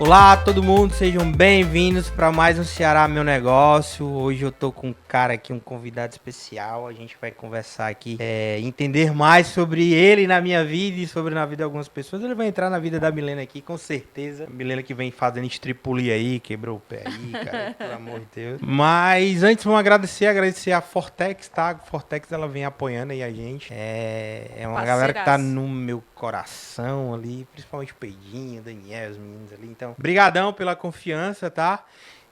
Olá, todo mundo, sejam bem-vindos para mais um Ceará Meu Negócio. Hoje eu tô com um cara aqui, um convidado especial. A gente vai conversar aqui, entender mais sobre ele na minha vida e sobre na vida de algumas pessoas. Ele vai entrar na vida da Milena aqui, com certeza. A Milena que vem fazendo estripulia aí, quebrou o pé aí, cara, pelo amor de Deus. Mas antes, vamos agradecer a Fortex, tá? A Fortex, ela vem apoiando aí a gente. É uma galera que tá no meu coração ali, principalmente o Peidinho, o Daniel, os meninos ali. Então, brigadão pela confiança, tá?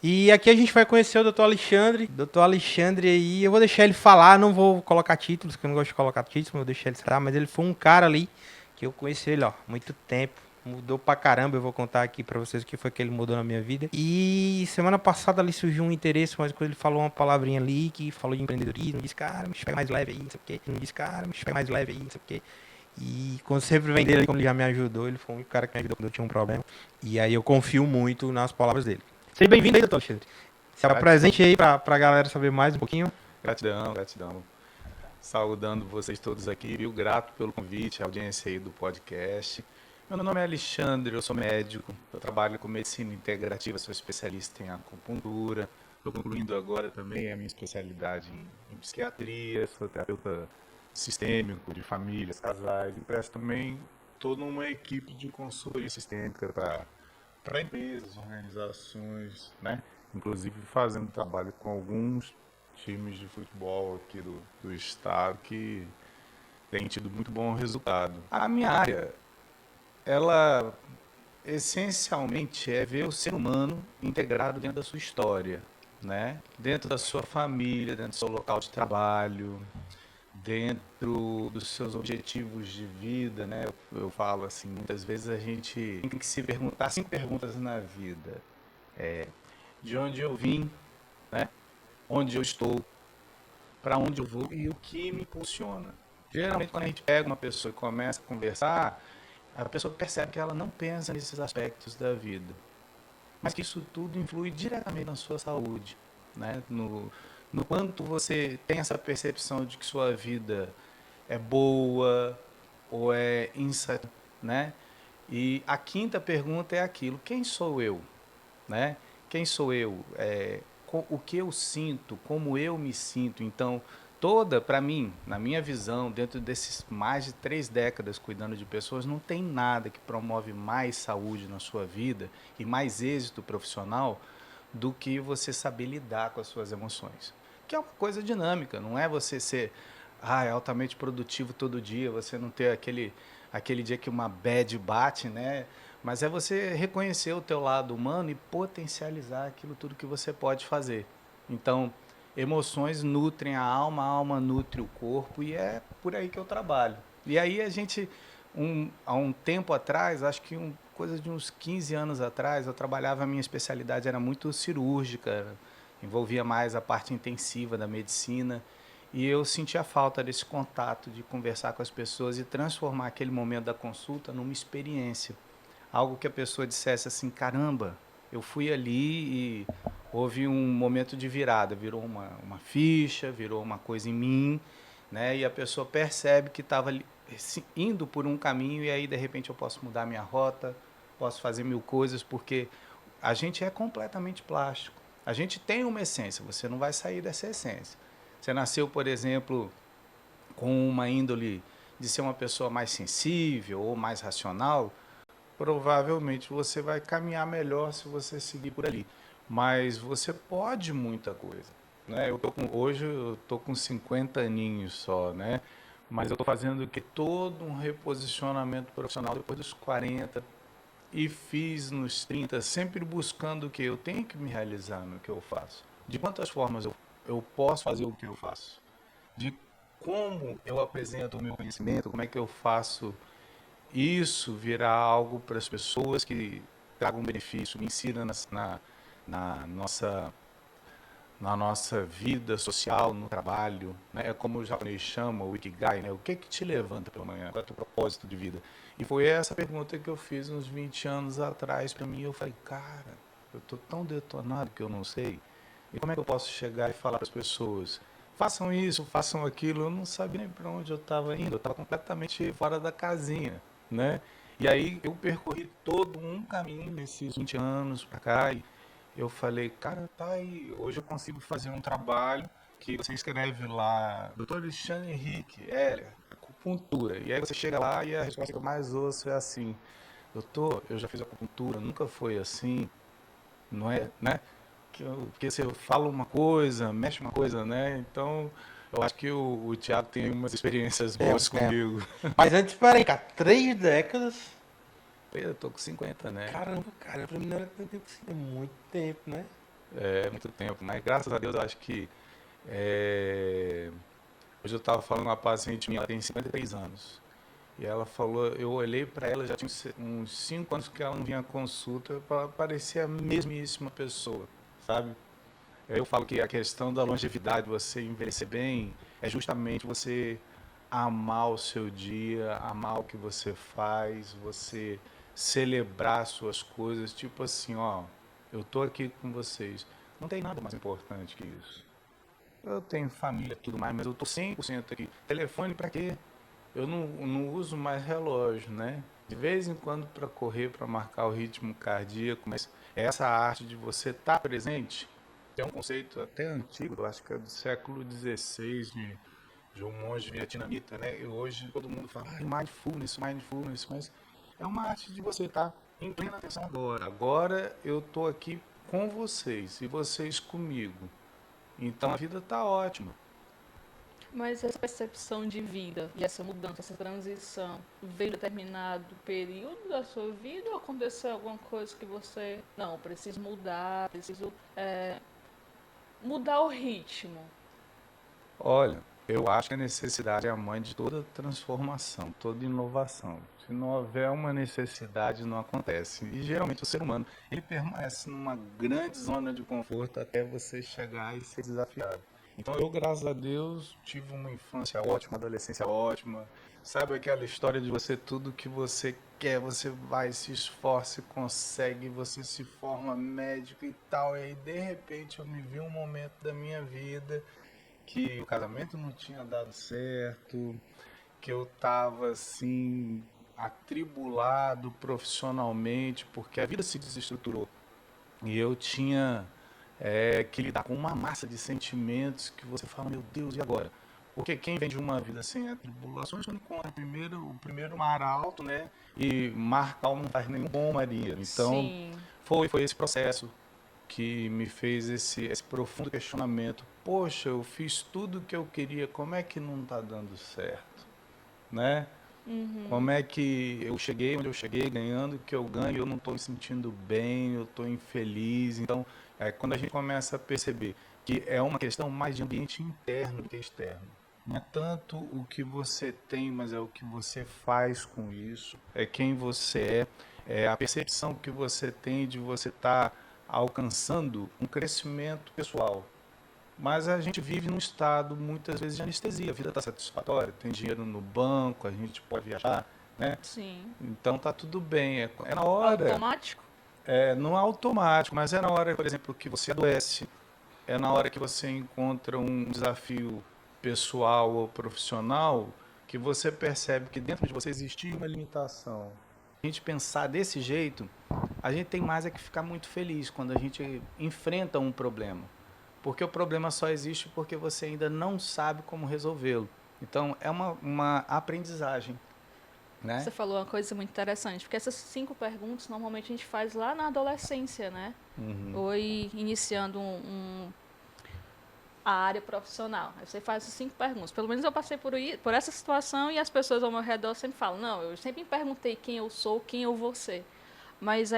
E aqui a gente vai conhecer o Dr. Alexandre. Dr. Alexandre aí, eu vou deixar ele falar, não vou colocar títulos, que eu não gosto de colocar títulos, vou deixar ele falar, mas ele foi um cara ali que eu conheci ele, ó, muito tempo. Mudou pra caramba, eu vou contar aqui pra vocês o que foi que ele mudou na minha vida. E semana passada ali surgiu um interesse, mas quando ele falou uma palavrinha ali, que falou de empreendedorismo, disse, cara, me pega mais leve aí, não sei o quê. Disse, cara, me pega mais leve aí, não sei o quê. E quando sempre vem dele, como ele já me ajudou, ele foi o único cara que me ajudou quando eu tinha um problema. E aí eu confio muito nas palavras dele. Seja bem-vindo aí, doutor Alexandre. Se apresente aí pra galera saber mais um pouquinho. Gratidão, gratidão. Saudando vocês todos aqui, viu? Grato pelo convite, a audiência aí do podcast. Meu nome é Alexandre, eu sou médico, eu trabalho com medicina integrativa, sou especialista em acupuntura, estou concluindo agora também a minha especialidade em psiquiatria, sou terapeuta sistêmico de famílias, casais, e presto também toda uma equipe de consultoria sistêmica para empresas, organizações, né? Inclusive fazendo trabalho com alguns times de futebol aqui do estado que tem tido muito bom resultado. A minha área, ela essencialmente é ver o ser humano integrado dentro da sua história, né? Dentro da sua família, dentro do seu local de trabalho, dentro dos seus objetivos de vida, né? Eu falo assim, muitas vezes a gente tem que se perguntar 5 perguntas na vida. De onde eu vim, né? Onde eu estou, para onde eu vou e o que me impulsiona. Geralmente, quando a gente pega uma pessoa e começa a conversar, a pessoa percebe que ela não pensa nesses aspectos da vida, mas que isso tudo influi diretamente na sua saúde, né? No quanto você tem essa percepção de que sua vida é boa ou é insatisfatória, né? E a quinta pergunta é aquilo: quem sou eu, né? Quem sou eu? O que eu sinto? Como eu me sinto? Então, para mim, na minha visão, dentro desses mais de 3 décadas cuidando de pessoas, não tem nada que promove mais saúde na sua vida e mais êxito profissional do que você saber lidar com as suas emoções. Que é uma coisa dinâmica, não é você ser altamente produtivo todo dia, você não ter aquele dia que uma bad bate, né? Mas é você reconhecer o teu lado humano e potencializar aquilo tudo que você pode fazer. Então, emoções nutrem a alma nutre o corpo e é por aí que eu trabalho. E aí há um tempo atrás, acho que coisa de uns 15 anos atrás, eu trabalhava, a minha especialidade era muito cirúrgica, envolvia mais a parte intensiva da medicina. E eu sentia falta desse contato, de conversar com as pessoas e transformar aquele momento da consulta numa experiência. Algo que a pessoa dissesse assim, caramba, eu fui ali e houve um momento de virada, virou uma ficha, virou uma coisa em mim, né? E a pessoa percebe que estava indo por um caminho e aí de repente eu posso mudar minha rota, posso fazer mil coisas, porque a gente é completamente plástico. A gente tem uma essência, você não vai sair dessa essência. Você nasceu, por exemplo, com uma índole de ser uma pessoa mais sensível ou mais racional, provavelmente você vai caminhar melhor se você seguir por ali. Mas você pode muita coisa, né? Hoje eu estou com 50 aninhos só, né? Mas eu estou fazendo que todo um reposicionamento profissional depois dos 40 e fiz nos 30, sempre buscando o que eu tenho que me realizar no que eu faço. De quantas formas eu posso fazer o que eu faço? De como eu apresento o meu conhecimento, como é que eu faço isso virar algo para as pessoas que tragam um benefício, me ensina na nossa, na nossa vida social, no trabalho, né? É como o japonês chama, o Ikigai, né? O que te levanta pela manhã? Qual é o teu propósito de vida? E foi essa pergunta que eu fiz uns 20 anos atrás para mim. Eu falei, cara, eu estou tão detonado que eu não sei. E como é que eu posso chegar e falar para as pessoas, façam isso, façam aquilo? Eu não sabia nem para onde eu estava indo, eu estava completamente fora da casinha, né? E aí eu percorri todo um caminho nesses 20 anos para cá e eu falei, cara, tá aí, hoje eu consigo fazer um trabalho que você escreve lá, Dr. Alexandre Henrique, acupuntura. E aí você chega lá e a resposta que eu mais ouço é assim, doutor, eu já fiz acupuntura, nunca foi assim, não é, né? Porque você fala uma coisa, mexe uma coisa, né? Então, eu acho que o Thiago tem umas experiências boas comigo. Mas antes, peraí, cara, 3 décadas. Eu tô com 50, né? Caramba, cara, pra mim não era tanto tempo assim, é muito tempo, né? É muito tempo, mas graças a Deus eu acho que hoje eu estava falando com uma paciente minha, ela tem 53 anos. E ela falou, eu olhei para ela, já tinha uns 5 anos que ela não vinha à consulta, parecia a mesmíssima pessoa, sabe? Eu falo que a questão da longevidade, você envelhecer bem, é justamente você amar o seu dia, amar o que você faz, você celebrar suas coisas, tipo assim, ó, eu tô aqui com vocês. Não tem nada mais importante que isso. Eu tenho família e tudo mais, mas eu tô 100% aqui. Telefone para quê? Eu não uso mais relógio, né? De vez em quando para correr, para marcar o ritmo cardíaco, mas essa arte de você estar presente é um conceito até antigo, eu acho que é do século XVI, de um monge vietnamita, né? E hoje todo mundo fala, mindfulness, mindfulness, mas é uma arte de você estar em plena atenção agora. Agora eu estou aqui com vocês e vocês comigo. Então a vida está ótima. Mas essa percepção de vida e essa mudança, essa transição, veio em determinado período da sua vida ou aconteceu alguma coisa que você... Não, preciso mudar, preciso mudar o ritmo. Olha, eu acho que a necessidade é a mãe de toda transformação, toda inovação. Se não houver uma necessidade, não acontece. E geralmente o ser humano, ele permanece numa grande zona de conforto até você chegar e ser desafiado. Então eu, graças a Deus, tive uma infância ótima, uma adolescência ótima. Sabe aquela história de você tudo que você quer, você vai, se esforça, consegue, você se forma médico e tal. E aí, de repente, eu me vi um momento da minha vida que o casamento não tinha dado certo, que eu estava assim atribulado profissionalmente, porque a vida se desestruturou e eu tinha que lidar com uma massa de sentimentos que você fala, meu Deus, e agora? Porque quem vem de uma vida sem tribulações, quando encontra o primeiro mar alto, né? E mar calmo não faz nenhum bom marinheiro. Então, Sim. foi esse processo que me fez esse profundo questionamento. Poxa, eu fiz tudo o que eu queria, como é que não está dando certo? Né? Como é que eu cheguei onde eu cheguei, ganhando o que eu ganho, eu não estou me sentindo bem, eu estou infeliz. Então, quando a gente começa a perceber que é uma questão mais de ambiente interno do que externo. Não é tanto o que você tem, mas é o que você faz com isso, é quem você é a percepção que você tem de você estar alcançando um crescimento pessoal. Mas a gente vive num estado, muitas vezes, de anestesia. A vida está satisfatória, tem dinheiro no banco, a gente pode viajar, né? Sim. Então tá tudo bem. É na hora, Automático? não é automático, mas é na hora, por exemplo, que você adoece, é na hora que você encontra um desafio pessoal ou profissional, que você percebe que dentro de você existe uma limitação. A gente pensar desse jeito, a gente tem mais é que ficar muito feliz quando a gente enfrenta um problema. Porque o problema só existe porque você ainda não sabe como resolvê-lo. Então, é uma aprendizagem, né? Você falou uma coisa muito interessante, porque essas 5 perguntas normalmente a gente faz lá na adolescência, né? Ou iniciando a área profissional. Aí você faz essas 5 perguntas. Pelo menos eu passei por essa situação e as pessoas ao meu redor sempre falam, não, eu sempre me perguntei quem eu sou, quem eu vou ser. Mas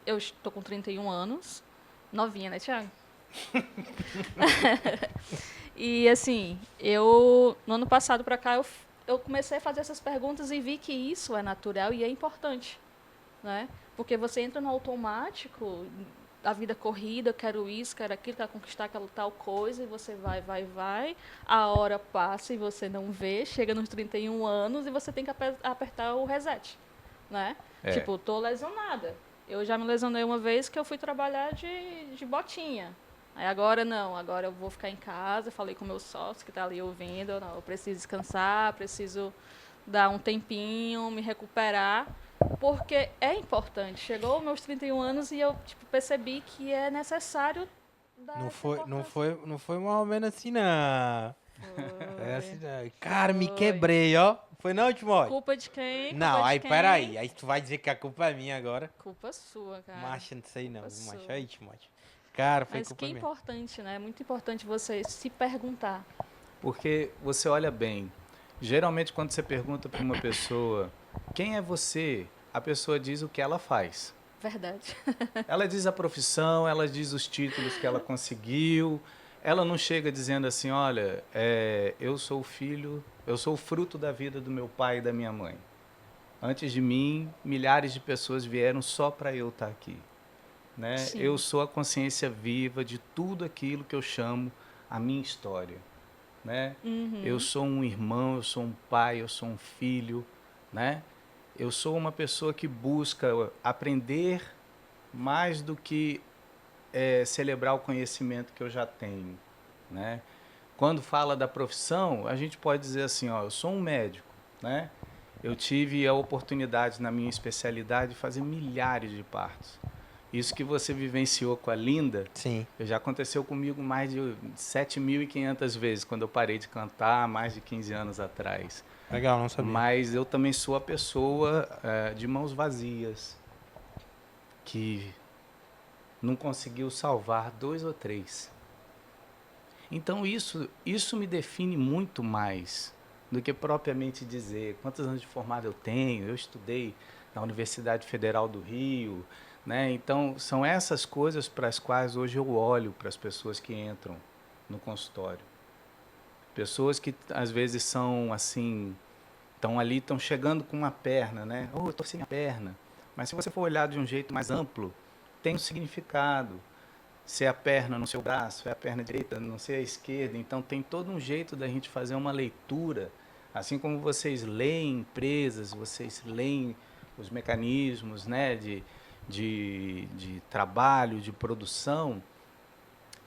eu estou com 31 anos, novinha, né, Thiago? E assim, no ano passado para cá, eu comecei a fazer essas perguntas e vi que isso é natural e é importante, né? Porque você entra no automático, a vida corrida, quero isso, quero aquilo, quero conquistar aquela tal coisa, e você vai, a hora passa e você não vê, chega nos 31 anos e você tem que apertar o reset, né? Tipo, tô lesionada. Eu já me lesionei uma vez que eu fui trabalhar de botinha. Aí agora não, agora eu vou ficar em casa, falei com o meu sócio que está ali ouvindo, não, eu preciso descansar, preciso dar um tempinho, me recuperar. Porque é importante. Chegou aos meus 31 anos e eu tipo, percebi que é necessário dar Não essa foi, não importância. foi, não foi mais ou menos assim, não. É assim, Foi. não. Cara, me Foi. quebrei, ó. Foi não, Timóteo? Culpa de quem? Não, Culpa de aí quem? peraí. Aí tu vai dizer que a culpa é minha agora. Culpa sua, cara. Macho, não sei não, Culpa macho. sua. Aí, Timóteo. Cara, foi Mas que culpa é minha. importante, né? É muito importante você se perguntar. Porque você olha bem, geralmente quando você pergunta para uma pessoa quem é você, a pessoa diz o que ela faz. Verdade. Ela diz a profissão, ela diz os títulos que ela conseguiu. Ela não chega dizendo assim, olha, eu sou o filho, eu sou o fruto da vida do meu pai e da minha mãe. Antes de mim, milhares de pessoas vieram só para eu estar aqui. Né? Eu Sim. sou a consciência viva de tudo aquilo que eu chamo a minha história. Né? Eu Uhum. sou um irmão, eu sou um pai, eu sou um filho, né? Eu sou uma pessoa que busca aprender mais do que celebrar o conhecimento que eu já tenho, né? Quando fala da profissão, a gente pode dizer assim, ó, eu sou um médico, né? Eu tive a oportunidade na minha especialidade de fazer milhares de partos. Isso que você vivenciou com a Linda, Sim. já aconteceu comigo mais de 7.500 vezes, quando eu parei de cantar, há mais de 15 anos atrás. Legal, não sabia. Mas eu também sou a pessoa de mãos vazias, que não conseguiu salvar 2 ou 3. Então isso me define muito mais do que propriamente dizer quantos anos de formado eu tenho. Eu estudei na Universidade Federal do Rio, né? Então são essas coisas para as quais hoje eu olho para as pessoas que entram no consultório. Pessoas que às vezes são assim, estão ali, estão chegando com uma perna, né? Oh, eu estou sem a perna. Mas se você for olhar de um jeito mais amplo, tem um significado. Se é a perna no seu braço, é a perna direita, não sei a esquerda. Então tem todo um jeito da gente fazer uma leitura. Assim como vocês leem empresas, vocês leem os mecanismos, né, de trabalho, de produção,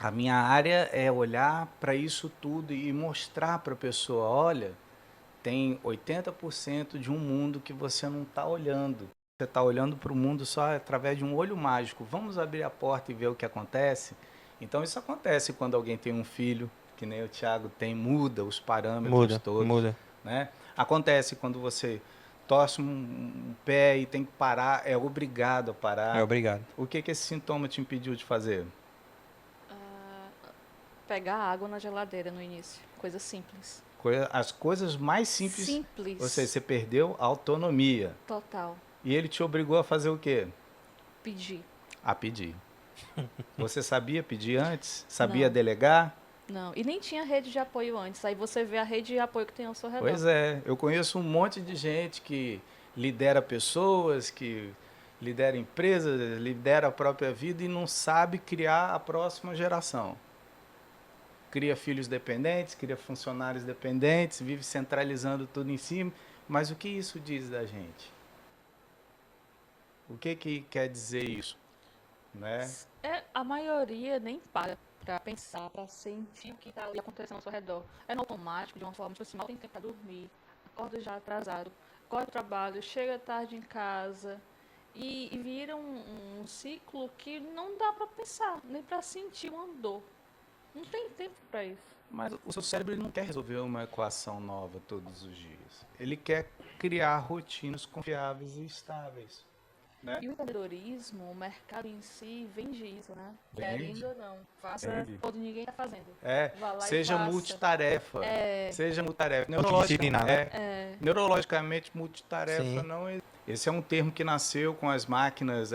a minha área é olhar para isso tudo e mostrar para a pessoa, olha, tem 80% de um mundo que você não está olhando. Você está olhando para o mundo só através de um olho mágico. Vamos abrir a porta e ver o que acontece? Então isso acontece quando alguém tem um filho, que nem o Thiago tem, muda os parâmetros Muda, todos. muda. Né? Acontece quando você torce um pé e tem que parar, é obrigado a É, parar. obrigado. O que esse sintoma te impediu de fazer? Pegar água na geladeira no início. Coisa simples. As coisas mais simples, Simples. ou seja, você perdeu a autonomia. Total. E ele te obrigou a fazer o quê? Pedir. A pedir. Você sabia pedir antes? Sabia Não. delegar? Não. E nem tinha rede de apoio antes. Aí você vê a rede de apoio que tem ao seu redor. Pois é, eu conheço um monte de gente que lidera pessoas, que lidera empresas, lidera a própria vida e não sabe criar a próxima geração. Cria filhos dependentes, cria funcionários dependentes, vive centralizando tudo em cima. Mas o que isso diz da gente? O que quer dizer isso? Né? A maioria nem para pra pensar, pra sentir o que tá ali acontecendo ao seu redor. É no automático, de uma forma, tipo assim, mal tem tempo pra dormir, acorda já atrasado, corre pro trabalho, chega tarde em casa e vira um ciclo que não dá pra pensar, nem pra sentir uma dor. Não tem tempo pra isso. Mas o seu cérebro ele não quer resolver uma equação nova todos os dias. Ele quer criar rotinas confiáveis e estáveis. Né? E o empreendedorismo, o mercado em si, vende isso, né? Vende. Querendo ou não. Faça Vende. quando ninguém tá fazendo. É, Vá lá seja e faça. multitarefa. Seja multitarefa. Multidisciplinar, né? Neurologicamente, multitarefa Sim. não é. Esse é um termo que nasceu com as máquinas,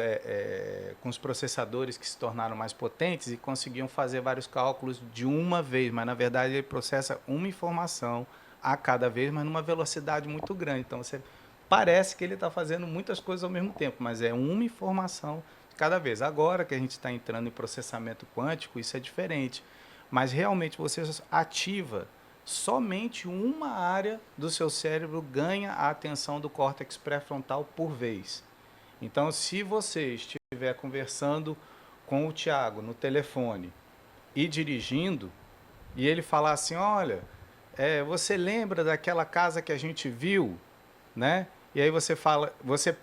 com os processadores que se tornaram mais potentes e conseguiam fazer vários cálculos de uma vez, mas na verdade ele processa uma informação a cada vez, mas numa velocidade muito grande. Então você parece que ele está fazendo muitas coisas ao mesmo tempo, mas é uma informação de cada vez. Agora que a gente está entrando em processamento quântico, isso é diferente. Mas realmente você ativa somente uma área do seu cérebro ganha a atenção do córtex pré-frontal por vez. Então, se você estiver conversando com o Thiago no telefone e dirigindo, e ele falar assim, olha, você lembra daquela casa que a gente viu, né? E aí você fala, você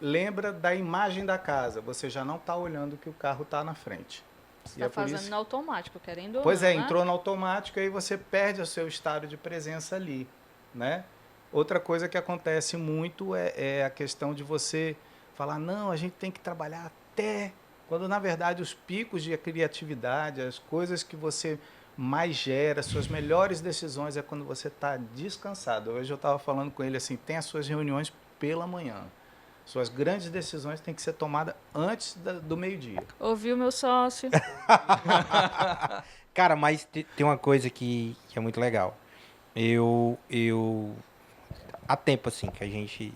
lembra da imagem da casa, você já não está olhando que o carro está na frente. Você E é está por fazendo isso... no automático, querendo ou Pois não, é, né? entrou no automático e aí você perde o seu estado de presença ali, né? Outra coisa que acontece muito é a questão de você falar, não, a gente tem que trabalhar até... Quando, na verdade, os picos de criatividade, as coisas que você mais gera, suas melhores decisões é quando você está descansado. Hoje eu estava falando com ele assim, tem as suas reuniões pela manhã. Suas grandes decisões têm que ser tomadas antes do meio-dia. Ouviu, meu sócio? Cara, mas tem uma coisa que é muito legal. Há tempo, assim, que a gente...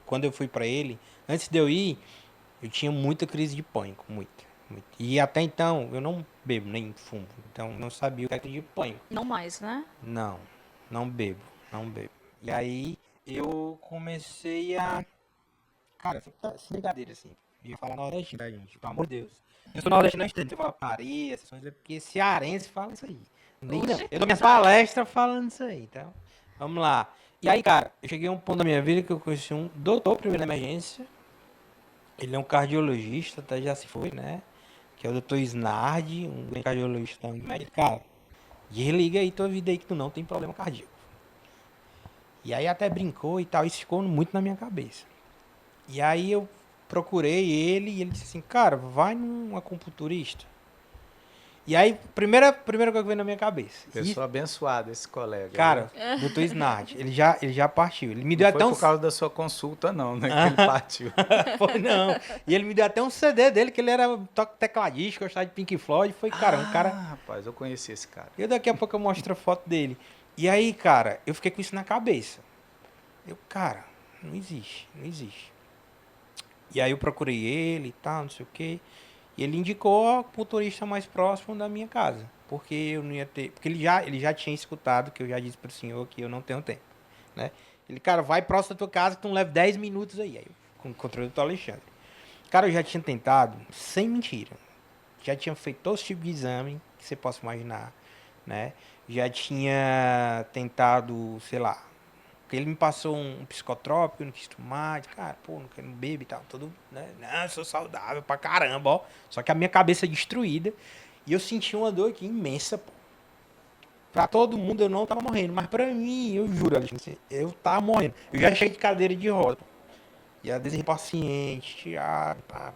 Quando eu fui pra ele, antes de eu ir, eu tinha muita crise de pânico, muita, muita. E até então, eu não bebo nem fumo. Então, não sabia o que é crise de pânico. Não mais, né? Não, não bebo, não bebo. E aí, eu comecei a... Cara, essa brincadeira, assim. Eu ia falar nordestino, tá, gente? Pelo amor de Deus. Eu sou nordestino, não entendo. Você fala Paris, essas coisas, porque cearense fala isso aí. Nem não. Oxe. Eu dou minhas palestras falando isso aí, então. Vamos lá. E aí, cara, eu cheguei a um ponto da minha vida que eu conheci um doutor primeiro na emergência. Ele é um cardiologista, até já se foi, né? Que é o doutor Snardi, um grande cardiologista também. Mas, cara, desliga aí tua vida aí que tu não tem problema cardíaco. E aí até brincou e tal, isso ficou muito na minha cabeça. E aí eu procurei ele e ele disse assim, cara, vai num acupunturista. E aí, primeira coisa que veio na minha cabeça. Pessoa abençoada, esse colega. Cara, Viu? doutor Snart, ele já partiu. Ele me deu Não até foi um... por causa da sua consulta, não, né? Que ele partiu. Foi não. E ele me deu até um CD dele, que ele era tecladista, gostava de Pink Floyd. Foi, cara, um cara... Rapaz, eu conheci esse cara. E daqui a pouco eu mostro a foto dele. E aí, cara, eu fiquei com isso na cabeça. Cara, não existe, não existe. E aí eu procurei ele e tal, não sei o quê. E ele indicou o acupunturista mais próximo da minha casa. Porque eu não ia ter... Porque ele já tinha escutado, que eu já disse pro senhor que eu não tenho tempo, né? Ele, cara, vai próximo da tua casa que tu não leva 10 minutos aí. Aí eu encontrei o doutor Alexandre. Cara, eu já tinha tentado, sem mentira. Já tinha feito todo tipo de exame que você possa imaginar, né? Já tinha tentado, sei lá... Porque ele me passou um psicotrópico, eu não quis tomar, cara, pô, não bebo e tal, tudo, né? Não, eu sou saudável pra caramba, ó. Só que a minha cabeça é destruída e eu senti uma dor aqui imensa, pô. Pra todo mundo eu não tava morrendo, mas pra mim, eu juro, Alexandre, eu tava morrendo. Eu já cheguei de cadeira de roda, pô. E a desenho paciente, pá.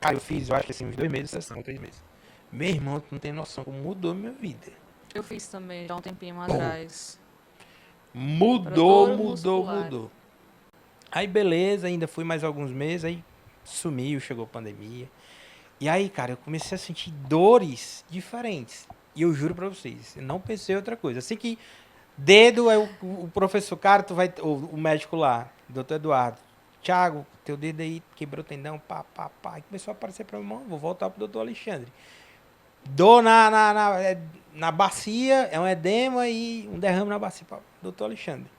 Cara, eu acho que assim, uns 2 meses de sessão, 3 meses. Meu irmão, tu não tem noção como mudou minha vida. Eu fiz também, já um tempinho atrás. Mudou. Dor muscular. Aí beleza, ainda fui mais alguns meses, aí sumiu, chegou a pandemia. E aí, cara, eu comecei a sentir dores diferentes. E eu juro pra vocês, eu não pensei em outra coisa. Assim que dedo é o professor, cara, o médico lá, doutor Eduardo, Thiago, teu dedo aí quebrou o tendão, pá. E começou a aparecer pra mim, irmão, vou voltar pro doutor Alexandre. Dor na bacia, é um edema e um derrame na bacia, doutor Alexandre.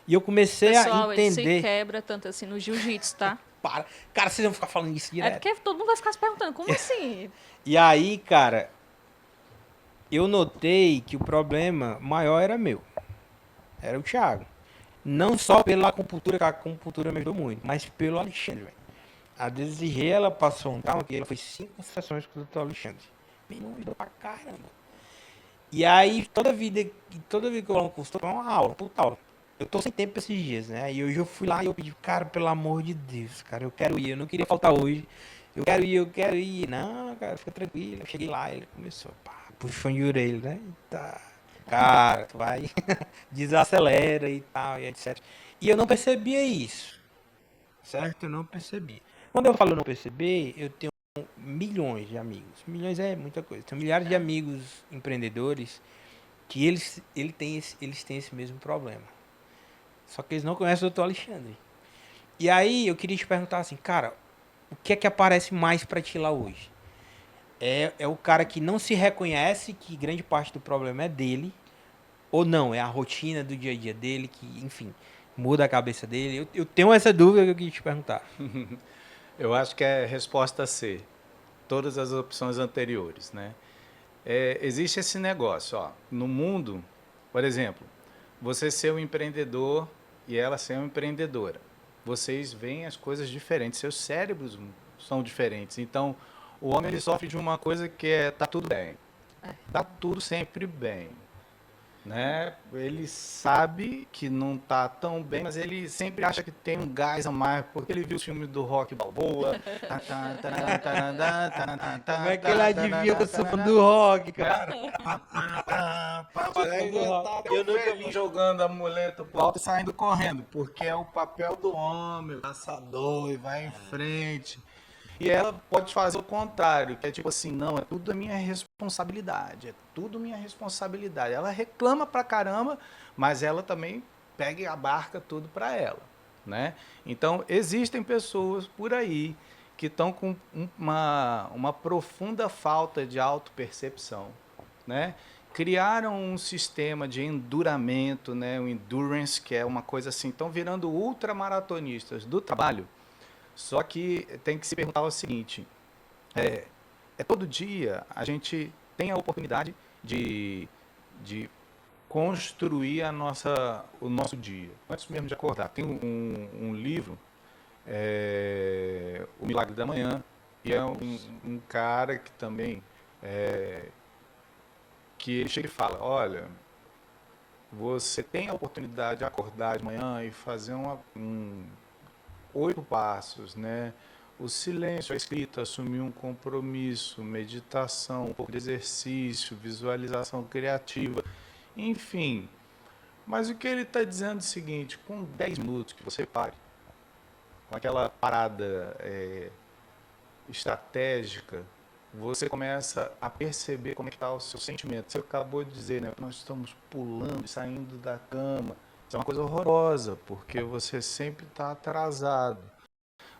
E eu comecei Pessoal, a ele se entender. quebra tanto assim no jiu-jitsu, tá? Para. Cara, vocês vão ficar falando isso É direto. porque todo mundo vai ficar se perguntando, como assim? E aí, cara, eu notei que o problema maior era meu. Era o Thiago. Não só pela acupuntura, que a acupuntura me ajudou muito, mas pelo Alexandre, velho. A Desirê, ela passou um tal que ela foi 5 sessões com o doutor Alexandre. Me ajudou pra caramba. E aí, toda vida que eu vou no consultório, é uma aula, puta aula. Eu tô sem tempo esses dias, né? E hoje eu fui lá e eu pedi, cara, pelo amor de Deus, cara, eu quero ir. Eu não queria faltar hoje. Eu quero ir. Não, cara, fica tranquilo. Eu cheguei lá, ele começou, pá, puxão de orelha, né? Tá. Cara, tu vai, desacelera e tal, e etc. E eu não percebia isso, certo? Eu não percebi. Quando eu falo não perceber, eu tenho milhões de amigos. Milhões é muita coisa. Tenho milhares de amigos empreendedores que eles têm esse mesmo problema. Só que eles não conhecem o Dr. Alexandre. E aí eu queria te perguntar assim, cara, o que é que aparece mais pra ti lá hoje? É o cara que não se reconhece que grande parte do problema é dele, ou não, é a rotina do dia a dia dele que, enfim, muda a cabeça dele. Eu tenho essa dúvida que eu queria te perguntar. Eu acho que é resposta C. Todas as opções anteriores, né? Existe esse negócio, ó. No mundo, por exemplo, você ser um empreendedor e ela ser uma empreendedora. vocês veem as coisas diferentes, seus cérebros são diferentes. Então, o homem ele sofre de uma coisa que é tá tudo bem. Tá tudo sempre bem. Né? Ele sabe que não tá tão bem, mas ele sempre acha que tem um gás a mais, porque ele viu o filme do Rock Balboa. Como é que ele adivinha que eu sou fã do rock, cara? Eu nunca vi jogando a muleta pro alto e saindo correndo, porque é o papel do homem, o caçador, e vai em frente. E ela pode fazer o contrário, que é tipo assim, não, é tudo minha responsabilidade, é tudo minha responsabilidade. Ela reclama pra caramba, mas ela também pega e abarca tudo pra ela, né? Então, existem pessoas por aí que estão com uma profunda falta de autopercepção, né? Criaram um sistema de enduramento, né? O endurance, que é uma coisa assim, estão virando ultramaratonistas do trabalho. Só que tem que se perguntar o seguinte, todo dia a gente tem a oportunidade de construir o nosso dia. Antes mesmo de acordar, tem um livro, O Milagre da Manhã, e é um cara que também, que ele chega e fala, olha, você tem a oportunidade de acordar de manhã e fazer 8 passos, né? O silêncio, a escrita, assumir um compromisso, meditação, um pouco de exercício, visualização criativa, enfim. Mas o que ele está dizendo é o seguinte, com 10 minutos que você pare, com aquela parada estratégica, você começa a perceber como é que está o seu sentimento. Você acabou de dizer, né? Nós estamos pulando e saindo da cama. Isso é uma coisa horrorosa, porque você sempre está atrasado.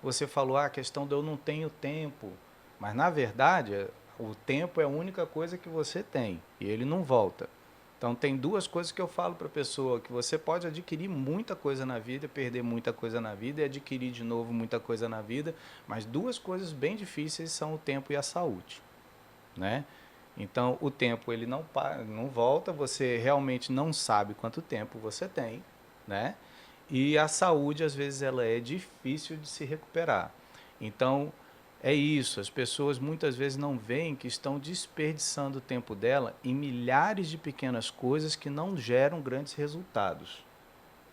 Você falou, a questão de eu não tenho tempo. Mas, na verdade, o tempo é a única coisa que você tem. E ele não volta. Então, tem duas coisas que eu falo para a pessoa, que você pode adquirir muita coisa na vida, perder muita coisa na vida e adquirir de novo muita coisa na vida. Mas duas coisas bem difíceis são o tempo e a saúde, né? Então, o tempo ele não volta, você realmente não sabe quanto tempo você tem, né? E a saúde, às vezes, ela é difícil de se recuperar. Então, é isso, as pessoas muitas vezes não veem que estão desperdiçando o tempo dela em milhares de pequenas coisas que não geram grandes resultados,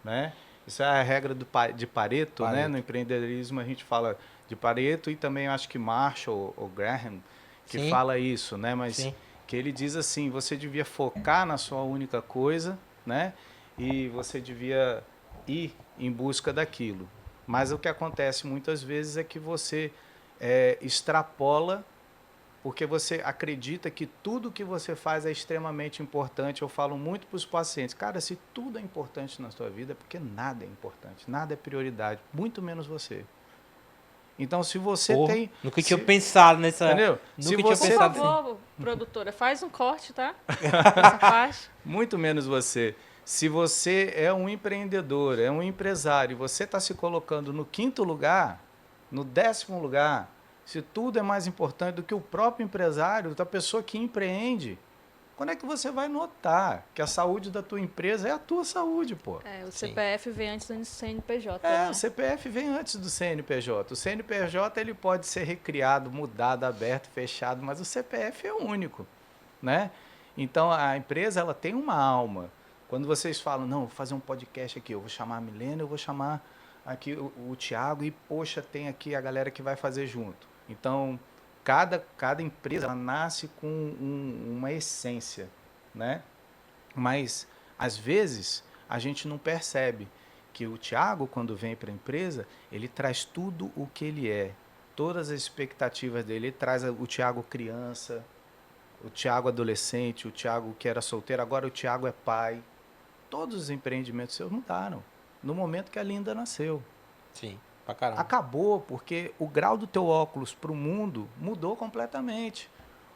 né? Isso é a regra de Pareto, né? No empreendedorismo a gente fala de Pareto e também acho que Marshall ou Graham, que Sim. fala isso, né? Mas Sim. que ele diz assim, você devia focar na sua única coisa, né? E você devia ir em busca daquilo. Mas o que acontece muitas vezes é que você extrapola, porque você acredita que tudo que você faz é extremamente importante. Eu falo muito para os pacientes, cara, se tudo é importante na sua vida, é porque nada é importante, nada é prioridade, muito menos você. Então, se você tem... Nunca tinha pensado nessa... Entendeu? Nunca Se tinha você, pensado Por favor, produtora, faz um corte, tá? Essa parte. Muito menos você. Se você é um empreendedor, é um empresário, e você está se colocando no 5º lugar, no 10º lugar, se tudo é mais importante do que o próprio empresário, da pessoa que empreende, quando é que você vai notar que a saúde da tua empresa é a tua saúde, pô? O CPF vem antes do CNPJ, É, né? o CPF vem antes do CNPJ. O CNPJ ele pode ser recriado, mudado, aberto, fechado, mas o CPF é único, né? Então, a empresa ela tem uma alma. Quando vocês falam, não, vou fazer um podcast aqui, eu vou chamar a Milena, eu vou chamar aqui o Thiago e, poxa, tem aqui a galera que vai fazer junto. Então, cada empresa ela nasce com uma essência, né? Mas, às vezes, a gente não percebe que o Thiago, quando vem para a empresa, ele traz tudo o que ele é, todas as expectativas dele. Ele traz o Thiago criança, o Thiago adolescente, o Thiago que era solteiro, agora o Thiago é pai. Todos os empreendimentos seus mudaram no momento que a Linda nasceu. Sim, pra caramba. Acabou, porque o grau do teu óculos para o mundo mudou completamente.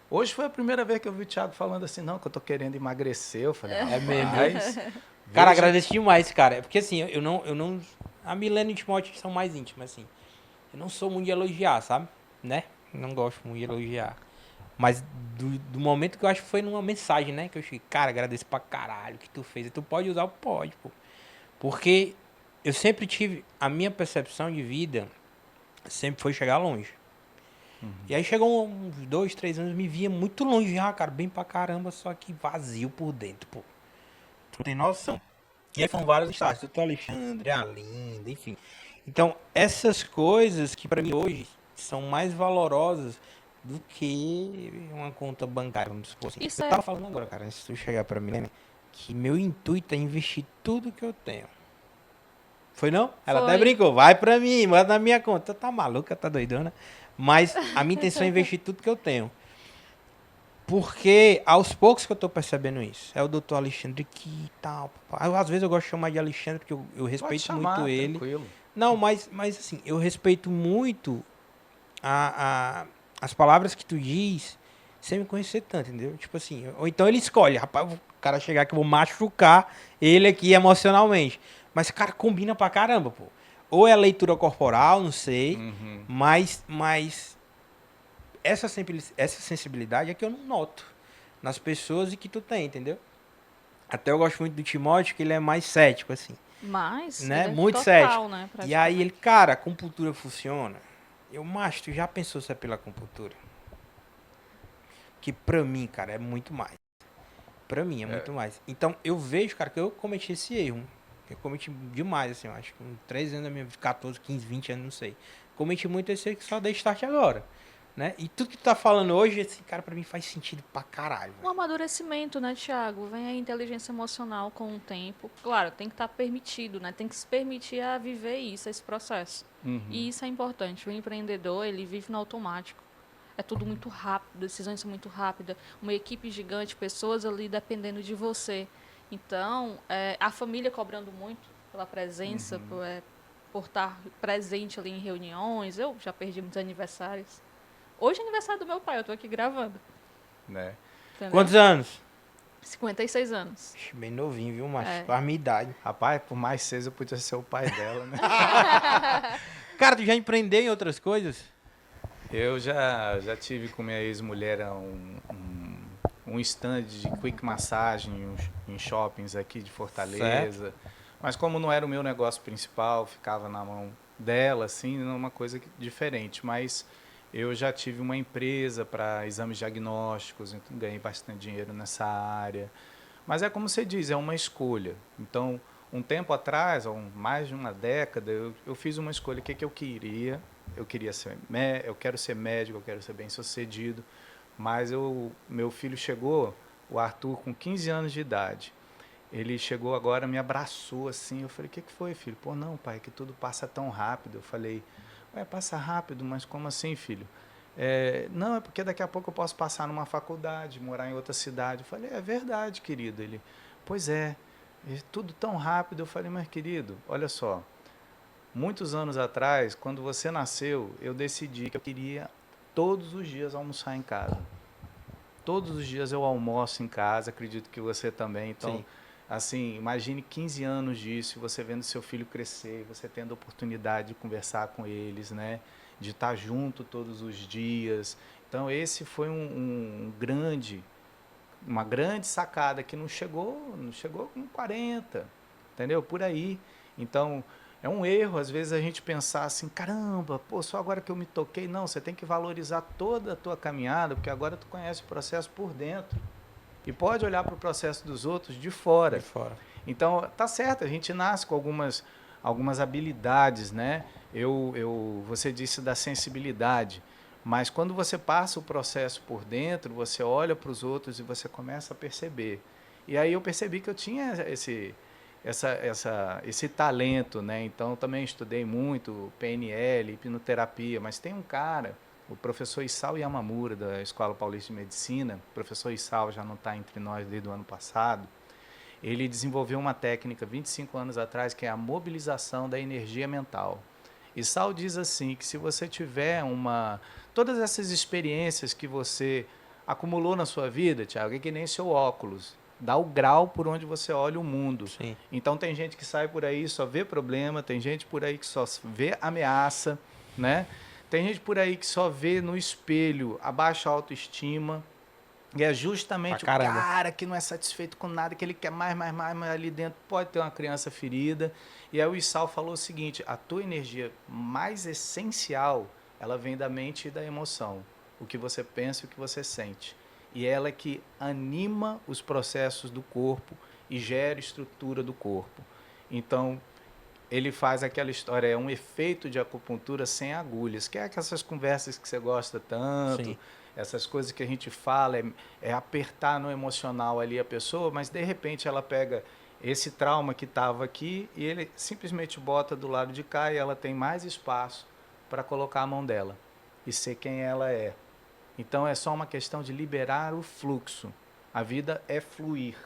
Hoje foi a primeira vez que eu vi o Thiago falando assim, não, que eu tô querendo emagrecer. Eu falei, É mesmo. veja... Cara, agradeço demais, cara. Porque assim, eu não... A Milena e o Timóteo são mais íntimos, assim. Eu não sou muito de elogiar, sabe? Né? Não gosto muito de elogiar. Mas do momento que eu acho que foi numa mensagem, né? Que eu cheguei, cara, agradeço pra caralho que tu fez. E tu pode usar? Pode, pô. Porque eu sempre tive, a minha percepção de vida sempre foi chegar longe. E aí chegou uns 2, 3 anos, me via muito longe já, cara, bem pra caramba, só que vazio por dentro, pô. Tu não tem noção. E aí foram vários estágios, doutor Alexandre, a Linda, enfim. Então, essas coisas que pra mim hoje são mais valorosas do que uma conta bancária, vamos supor assim. Isso Eu é. tava falando agora, cara, antes de tu chegar pra mim, né, que meu intuito é investir tudo que eu tenho. Foi não? Ela até Foi. brincou, vai pra mim, manda na minha conta. Tá maluca, tá doidona? Mas a minha intenção é investir tudo que eu tenho. Porque aos poucos que eu tô percebendo isso. É o doutor Alexandre que tal. Às vezes eu gosto de chamar de Alexandre porque eu Pode respeito chamar, muito ele. tranquilo. Não, mas assim, eu respeito muito as palavras que tu diz sem me conhecer tanto, entendeu? Tipo assim, ou então ele escolhe, rapaz, o cara chegar que eu vou machucar ele aqui emocionalmente. Mas, cara, combina pra caramba, pô. Ou é leitura corporal, não sei, Uhum. mas essa sensibilidade é que eu não noto nas pessoas e que tu tem, entendeu? Até eu gosto muito do Timóteo, que ele é mais cético, assim, Mas né? ele é Muito total, cético. né? E aí ele, Praticamente. cara, a acupuntura funciona. Eu, macho, tu já pensou se é pela acupuntura? Que pra mim, cara, é muito mais. Pra mim, é muito mais. Então, eu vejo, cara, que eu cometi esse erro. Eu cometi demais, assim, eu acho. Com 3 anos da minha vida, 14, 15, 20 anos, não sei. Cometi muito esse erro que só dei start agora. Né? E tudo que tu tá falando hoje, esse cara, pra mim faz sentido pra caralho. Um Velho. amadurecimento, né, Thiago? Vem a inteligência emocional com o tempo. Claro, tem que estar permitido, né? Tem que se permitir a viver isso, esse processo. E isso é importante. O empreendedor, ele vive no automático. É tudo muito rápido, decisões são muito rápidas. Uma equipe gigante, pessoas ali dependendo de você. Então, a família cobrando muito pela presença, por estar presente ali em reuniões. Eu já perdi muitos aniversários. Hoje é aniversário do meu pai, eu tô aqui gravando. Né? Entendeu? Quantos anos? 56 anos. Ixi, bem novinho, viu, macho? É. A minha idade. Rapaz, por mais cedo eu podia ser o pai dela, né? Cara, tu já empreendeu em outras coisas? Eu já tive com minha ex-mulher um stand de quick massagem em shoppings aqui de Fortaleza. Mas como não era o meu negócio principal, ficava na mão dela, assim, não uma coisa diferente. Mas eu já tive uma empresa para exames diagnósticos, então ganhei bastante dinheiro nessa área. Mas é como você diz, é uma escolha. Então, um tempo atrás, mais de uma década, eu fiz uma escolha. O que eu queria? Eu quero ser médico, eu quero ser bem-sucedido. Mas meu filho chegou, o Arthur, com 15 anos de idade. Ele chegou agora, me abraçou assim. Eu falei, o que foi, filho? Pô, não, pai, que tudo passa tão rápido. Eu falei, ué, passa rápido, mas como assim, filho? Não, é porque daqui a pouco eu posso passar numa faculdade, morar em outra cidade. Eu falei, é verdade, querido. Ele, pois é tudo tão rápido. Eu falei, mas querido, olha só, muitos anos atrás, quando você nasceu, eu decidi que eu queria todos os dias almoçar em casa. Todos os dias eu almoço em casa, acredito que você também. Então, Sim. assim, imagine 15 anos disso, você vendo seu filho crescer, você tendo a oportunidade de conversar com eles, né? De estar junto todos os dias. Então, esse foi uma grande sacada que não chegou com 40, entendeu? Por aí. Então, é um erro, às vezes, a gente pensar assim, caramba, pô, só agora que eu me toquei. Não, você tem que valorizar toda a tua caminhada, porque agora tu conhece o processo por dentro. E pode olhar para o processo dos outros de fora. De fora. Então, tá certo, a gente nasce com algumas habilidades, né? Você disse da sensibilidade, mas quando você passa o processo por dentro, você olha para os outros e você começa a perceber. E aí eu percebi que eu tinha esse talento, né? Então, também estudei muito PNL, hipnoterapia, mas tem um cara, o professor Isao Yamamura, da Escola Paulista de Medicina. O professor Isao já não está entre nós desde o ano passado. Ele desenvolveu uma técnica 25 anos atrás, que é a mobilização da energia mental. Isao diz assim, que se você tiver todas essas experiências que você acumulou na sua vida, Thiago, é que nem seu óculos, dá o grau por onde você olha o mundo. Sim. Então tem gente que sai por aí e só vê problema, tem gente por aí que só vê ameaça, né? Tem gente por aí que só vê no espelho a baixa autoestima. E é justamente o Pra caramba. cara que não é satisfeito com nada, que ele quer mais, mas ali dentro pode ter uma criança ferida. E aí o Issal falou o seguinte, a tua energia mais essencial, ela vem da mente e da emoção. O que você pensa e o que você sente. E ela é que anima os processos do corpo e gera estrutura do corpo. Então, ele faz aquela história, é um efeito de acupuntura sem agulhas, que é essas conversas que você gosta tanto, Sim. essas coisas que a gente fala, é apertar no emocional ali a pessoa, mas de repente ela pega esse trauma que estava aqui e ele simplesmente bota do lado de cá e ela tem mais espaço para colocar a mão dela e ser quem ela é. Então é só uma questão de liberar o fluxo. A vida é fluir.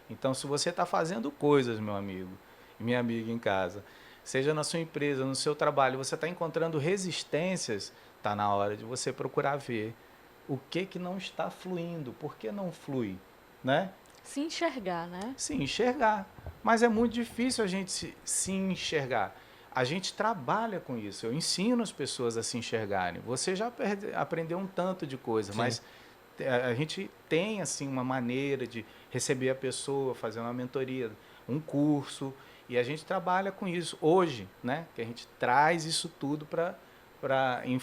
Então se você está fazendo coisas, meu amigo e minha amiga em casa, seja na sua empresa, no seu trabalho, você está encontrando resistências, está na hora de você procurar ver o que não está fluindo, por que não flui, né? Se enxergar, né? Se enxergar. Mas é muito difícil a gente se enxergar. A gente trabalha com isso. Eu ensino as pessoas a se enxergarem. Você já aprendeu um tanto de coisa, Sim. mas a gente tem assim uma maneira de receber a pessoa, fazer uma mentoria, um curso, e a gente trabalha com isso hoje, né? Que a gente traz isso tudo para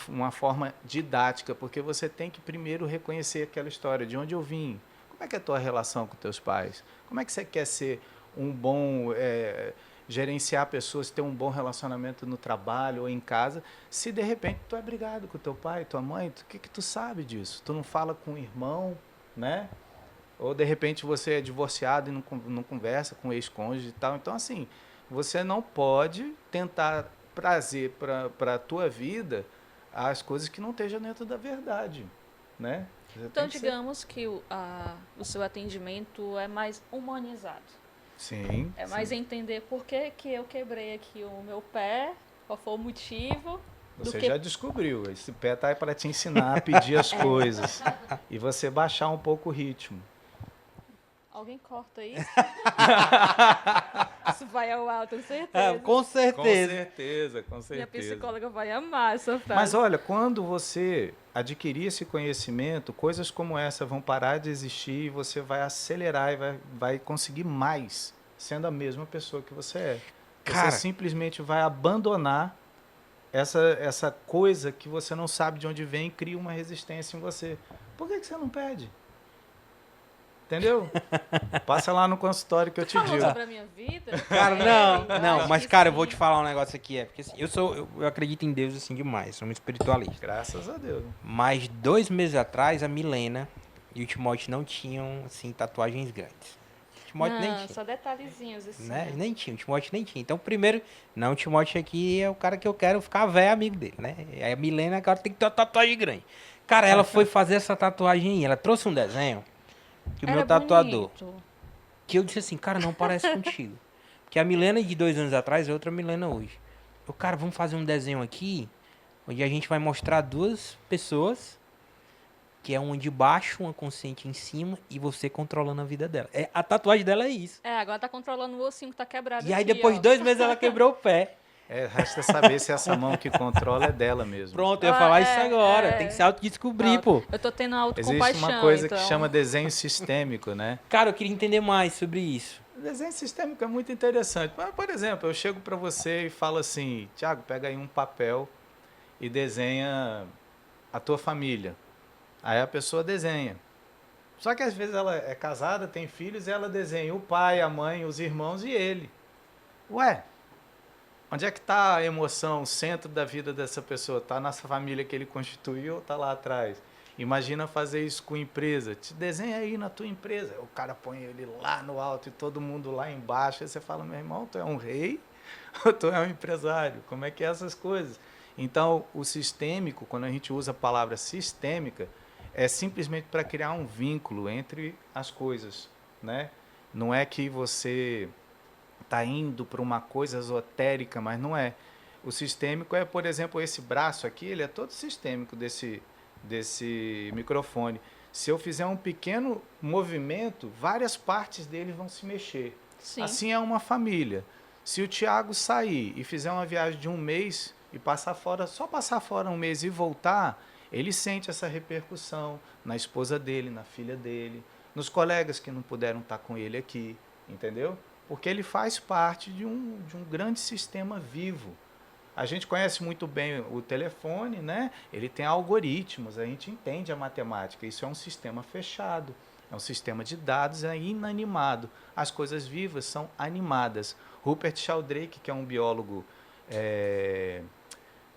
uma forma didática, porque você tem que primeiro reconhecer aquela história, de onde eu vim, como é que é a tua relação com teus pais, como é que você quer ser um bom, gerenciar pessoas, ter um bom relacionamento no trabalho ou em casa, se de repente tu é brigado com teu pai, tua mãe, o que tu sabe disso? Tu não fala com o irmão, né? Ou de repente você é divorciado e não conversa com o ex-cônjuge e tal. Então assim, você não pode tentar trazer para a tua vida as coisas que não estejam dentro da verdade, né? Você Então, tem que ser- digamos que o seu atendimento é mais humanizado. Sim. É mais sim. entender por que que eu quebrei aqui o meu pé, qual foi o motivo. Você que- já descobriu. Esse pé tá aí para te ensinar a pedir as coisas. E você baixar um pouco o ritmo. Alguém corta isso? Isso vai ao alto, tenho certeza. Com Com certeza. certeza, com Minha certeza. psicóloga vai amar essa frase. Mas olha, quando você adquirir esse conhecimento, coisas como essa vão parar de existir e você vai acelerar e vai conseguir mais, sendo a mesma pessoa que você é. Cara. Você simplesmente vai abandonar essa coisa que você não sabe de onde vem e cria uma resistência em você. Por que você não pede? Entendeu? Passa lá no consultório que eu te Falou digo. sobre a minha vida? Cara, Eu não, acho mas que cara, eu sim. vou te falar um negócio aqui, porque assim, eu acredito em Deus assim demais, sou um espiritualista. Graças a Deus. Mas 2 meses atrás, a Milena e o Timóteo não tinham, assim, tatuagens grandes. O Timóteo nem Não, tinha, só detalhezinhos assim. né? Nem tinha, o Timóteo nem tinha. Então, primeiro, não, o Timóteo aqui é o cara que eu quero ficar velho amigo dele, né? Aí a Milena agora tem que ter uma tatuagem grande. Cara, ela foi fazer essa tatuagem aí, ela trouxe um desenho que o meu Era tatuador, bonito. que eu disse assim, cara, não parece contigo. Porque a Milena de 2 anos atrás é outra Milena hoje. Eu, cara, vamos fazer um desenho aqui, onde a gente vai mostrar 2 pessoas, que é uma de baixo, uma consciente em cima, e você controlando a vida dela. A tatuagem dela é isso. É, agora tá controlando o ossinho que tá quebrado E aí aqui, depois de ó. 2 meses ela quebrou o pé. Resta saber se essa mão que controla é dela mesmo. Pronto, eu ia falar isso É, agora. é. Tem que se autodescobrir, Pronto. pô. Eu tô tendo Existe autocompaixão, uma coisa então. que chama desenho sistêmico, né? Cara, eu queria entender mais sobre isso. O desenho sistêmico é muito interessante. Mas, por exemplo, eu chego para você e falo assim, Tiago, pega aí um papel e desenha a tua família. Aí a pessoa desenha. Só que às vezes ela é casada, tem filhos, e ela desenha o pai, a mãe, os irmãos e ele. Ué, onde é que está a emoção, o centro da vida dessa pessoa? Está nessa família que ele constituiu ou está lá atrás? Imagina fazer isso com empresa. Te desenha aí na tua empresa. O cara põe ele lá no alto e todo mundo lá embaixo. Aí você fala, meu irmão, tu é um rei ou tu é um empresário? Como é que é essas coisas? Então, o sistêmico, quando a gente usa a palavra sistêmica, é simplesmente para criar um vínculo entre as coisas, né? Não é que você está indo para uma coisa esotérica, mas não é. O sistêmico é, por exemplo, esse braço aqui, ele é todo sistêmico desse microfone. Se eu fizer um pequeno movimento, várias partes dele vão se mexer. Sim. Assim é uma família. Se o Tiago sair e fizer uma viagem de 1 mês e passar fora, só passar fora 1 mês e voltar, ele sente essa repercussão na esposa dele, na filha dele, nos colegas que não puderam estar com ele aqui, entendeu? Porque ele faz parte de um grande sistema vivo. A gente conhece muito bem o telefone, né? Ele tem algoritmos, a gente entende a matemática. Isso é um sistema fechado, é um sistema de dados, é inanimado. As coisas vivas são animadas. Rupert Sheldrake, que é um biólogo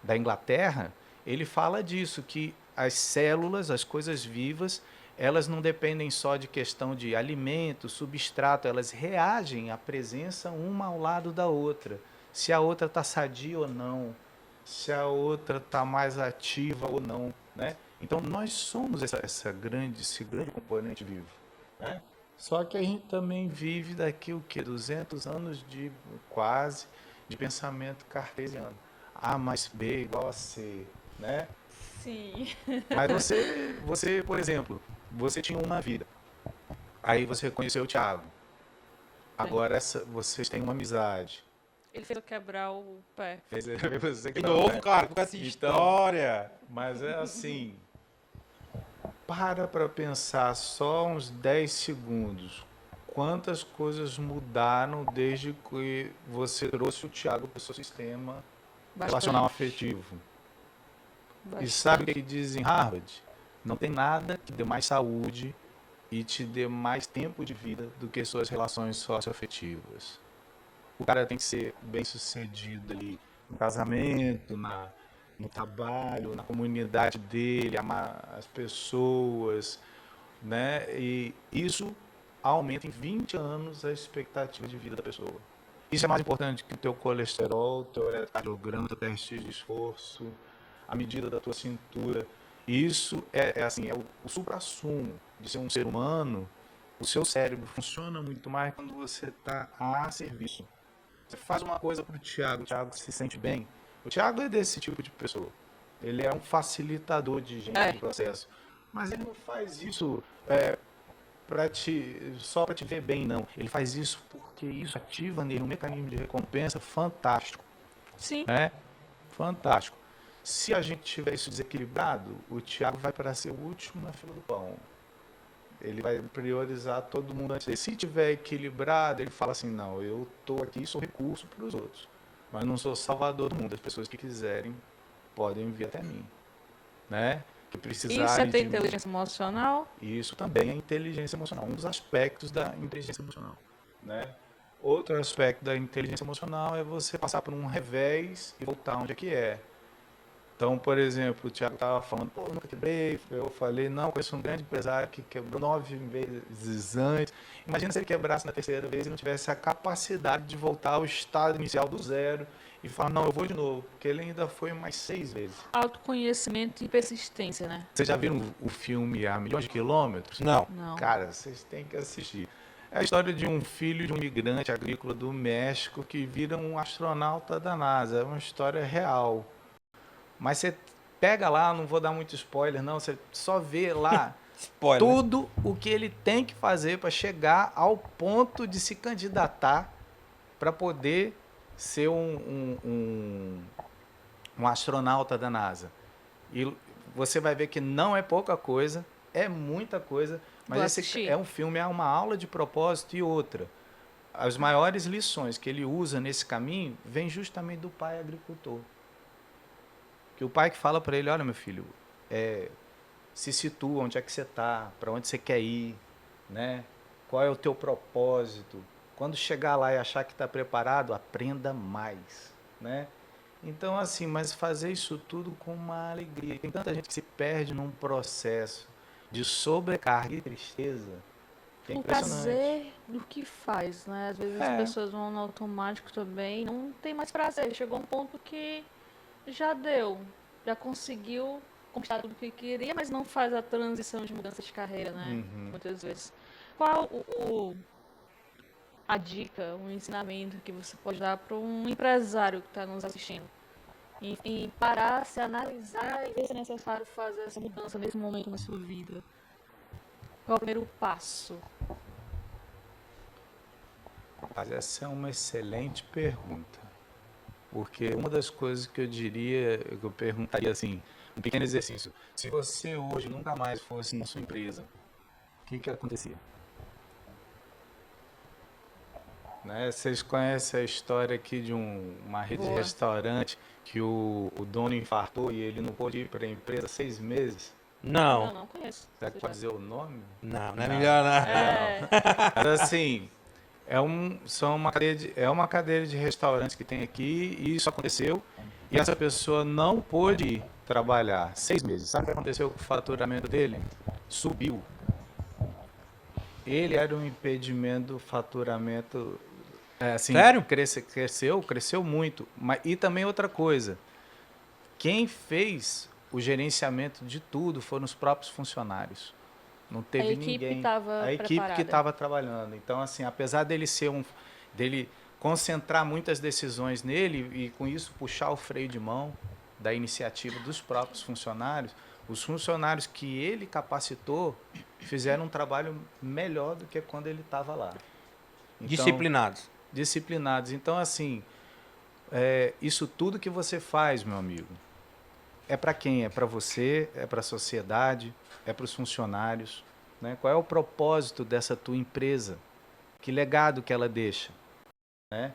da Inglaterra, ele fala disso, que as células, as coisas vivas, elas não dependem só de questão de alimento, substrato, elas reagem à presença uma ao lado da outra. Se a outra está sadia ou não, se a outra está mais ativa ou não, né? Então nós somos esse grande componente vivo, né? Só que a gente também vive daqui o quê? 200 anos de quase de pensamento cartesiano. A mais B igual a C, né? Sim. Mas você, por exemplo, você tinha uma vida. Aí você conheceu o Thiago. Agora vocês têm uma amizade. Ele fez eu quebrar o pé. Você De novo, cara, com essa Então, história. mas é assim, para pensar só uns 10 segundos. Quantas coisas mudaram desde que você trouxe o Thiago para o seu sistema relacional afetivo? E sabe o que diz em Harvard? Não tem nada que dê mais saúde e te dê mais tempo de vida do que suas relações socioafetivas. O cara tem que ser bem sucedido ali no casamento, no trabalho, na comunidade dele, amar as pessoas, né? E isso aumenta em 20 anos a expectativa de vida da pessoa. Isso é mais importante que o teu colesterol, teu eletrocardiograma, teu teste de esforço, a medida da tua cintura. Isso assim, é o suprassumo de ser um ser humano. O seu cérebro funciona muito mais quando você está a serviço. Você faz uma coisa para o Thiago se sente bem. O Thiago é desse tipo de pessoa. Ele é um facilitador de gente no processo. Mas ele não faz isso só para te ver bem, não. Ele faz isso porque isso ativa nele um mecanismo de recompensa fantástico. Sim. Fantástico. Se a gente tiver isso desequilibrado, o Thiago vai para ser o último na fila do pão. Ele vai priorizar todo mundo antes dele. Se tiver equilibrado, ele fala assim, não, eu estou aqui, sou recurso para os outros. Mas não sou salvador do mundo. As pessoas que quiserem podem vir até mim. Né? Que precisarem Isso é ter inteligência emocional? Isso também é inteligência emocional. Um dos aspectos da inteligência emocional. Né? Outro aspecto da inteligência emocional é você passar por um revés e voltar onde é que é. Então, por exemplo, o Thiago estava falando, pô, nunca quebrei. Eu falei, não, conheço um grande empresário que quebrou 9 vezes antes. Imagina se ele quebrasse na terceira vez e não tivesse a capacidade de voltar ao estado inicial do zero e falar, não, eu vou de novo, porque ele ainda foi mais 6 vezes. Autoconhecimento e persistência, né? Vocês já viram o filme A Milhões de Quilômetros? Não. Cara, vocês têm que assistir. É a história de um filho de um imigrante agrícola do México que vira um astronauta da NASA. É uma história real. Mas você pega lá, não vou dar muito spoiler, não. Você só vê lá tudo o que ele tem que fazer para chegar ao ponto de se candidatar para poder ser um astronauta da NASA. E você vai ver que não é pouca coisa, é muita coisa. Mas esse é um filme, é uma aula de propósito. E outra, as maiores lições que ele usa nesse caminho vêm justamente do pai agricultor. Que o pai que fala para ele, olha meu filho, se situa, onde é que você está, para onde você quer ir, né? Qual é o teu propósito. Quando chegar lá e achar que está preparado, aprenda mais, né? Então assim, mas fazer isso tudo com uma alegria. Tem tanta gente que se perde num processo de sobrecarga e tristeza. O prazer do que faz, né? Às vezes as pessoas vão no automático também, não tem mais prazer. Chegou um ponto que já deu, já conseguiu conquistar tudo que queria, mas não faz a transição de mudança de carreira, né? Muitas vezes. Qual a dica, o ensinamento que você pode dar para um empresário que está nos assistindo? Em parar, se analisar e ver se é necessário fazer essa mudança nesse momento na sua vida. Qual é o primeiro passo? Mas essa é uma excelente pergunta. Porque uma das coisas que eu diria, que eu perguntaria assim, um pequeno exercício. Se você hoje nunca mais fosse na sua empresa, o que acontecia? Né? Vocês conhecem a história aqui de uma rede de restaurante que o dono infartou e ele não pôde ir para a empresa 6 meses? Não. Não conheço. Será que pode dizer o nome? Não é melhor não. Mas assim, é uma cadeia de restaurantes que tem aqui e isso aconteceu e essa pessoa não pôde ir trabalhar 6 meses. Sabe o que aconteceu com o faturamento dele? Subiu. Ele era um impedimento do faturamento. Assim, Sério? Cresceu muito. E também outra coisa, quem fez o gerenciamento de tudo foram os próprios funcionários. Não teve ninguém. A equipe que estava trabalhando. Então, assim, apesar dele dele concentrar muitas decisões nele e com isso puxar o freio de mão da iniciativa dos próprios funcionários, os funcionários que ele capacitou fizeram um trabalho melhor do que quando ele estava lá. Então, disciplinados. Então, assim, isso tudo que você faz, meu amigo, é para quem? É para você, é para a sociedade, é para os funcionários. Né? Qual é o propósito dessa tua empresa? Que legado que ela deixa? Né?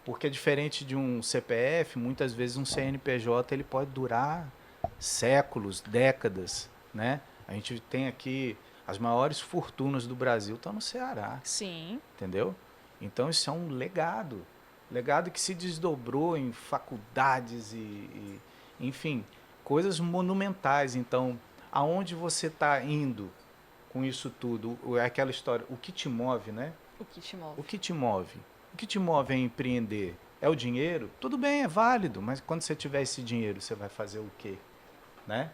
Porque diferente de um CPF, muitas vezes um CNPJ ele pode durar séculos, décadas. Né? A gente tem aqui as maiores fortunas do Brasil estão no Ceará. Sim. Entendeu? Então isso é um legado. Legado que se desdobrou em faculdades enfim, coisas monumentais. Então, aonde você está indo com isso tudo? É aquela história, o que te move, né? O que te move? O que te move? O que te move a empreender? É o dinheiro? Tudo bem, é válido, mas quando você tiver esse dinheiro, você vai fazer o quê? Né?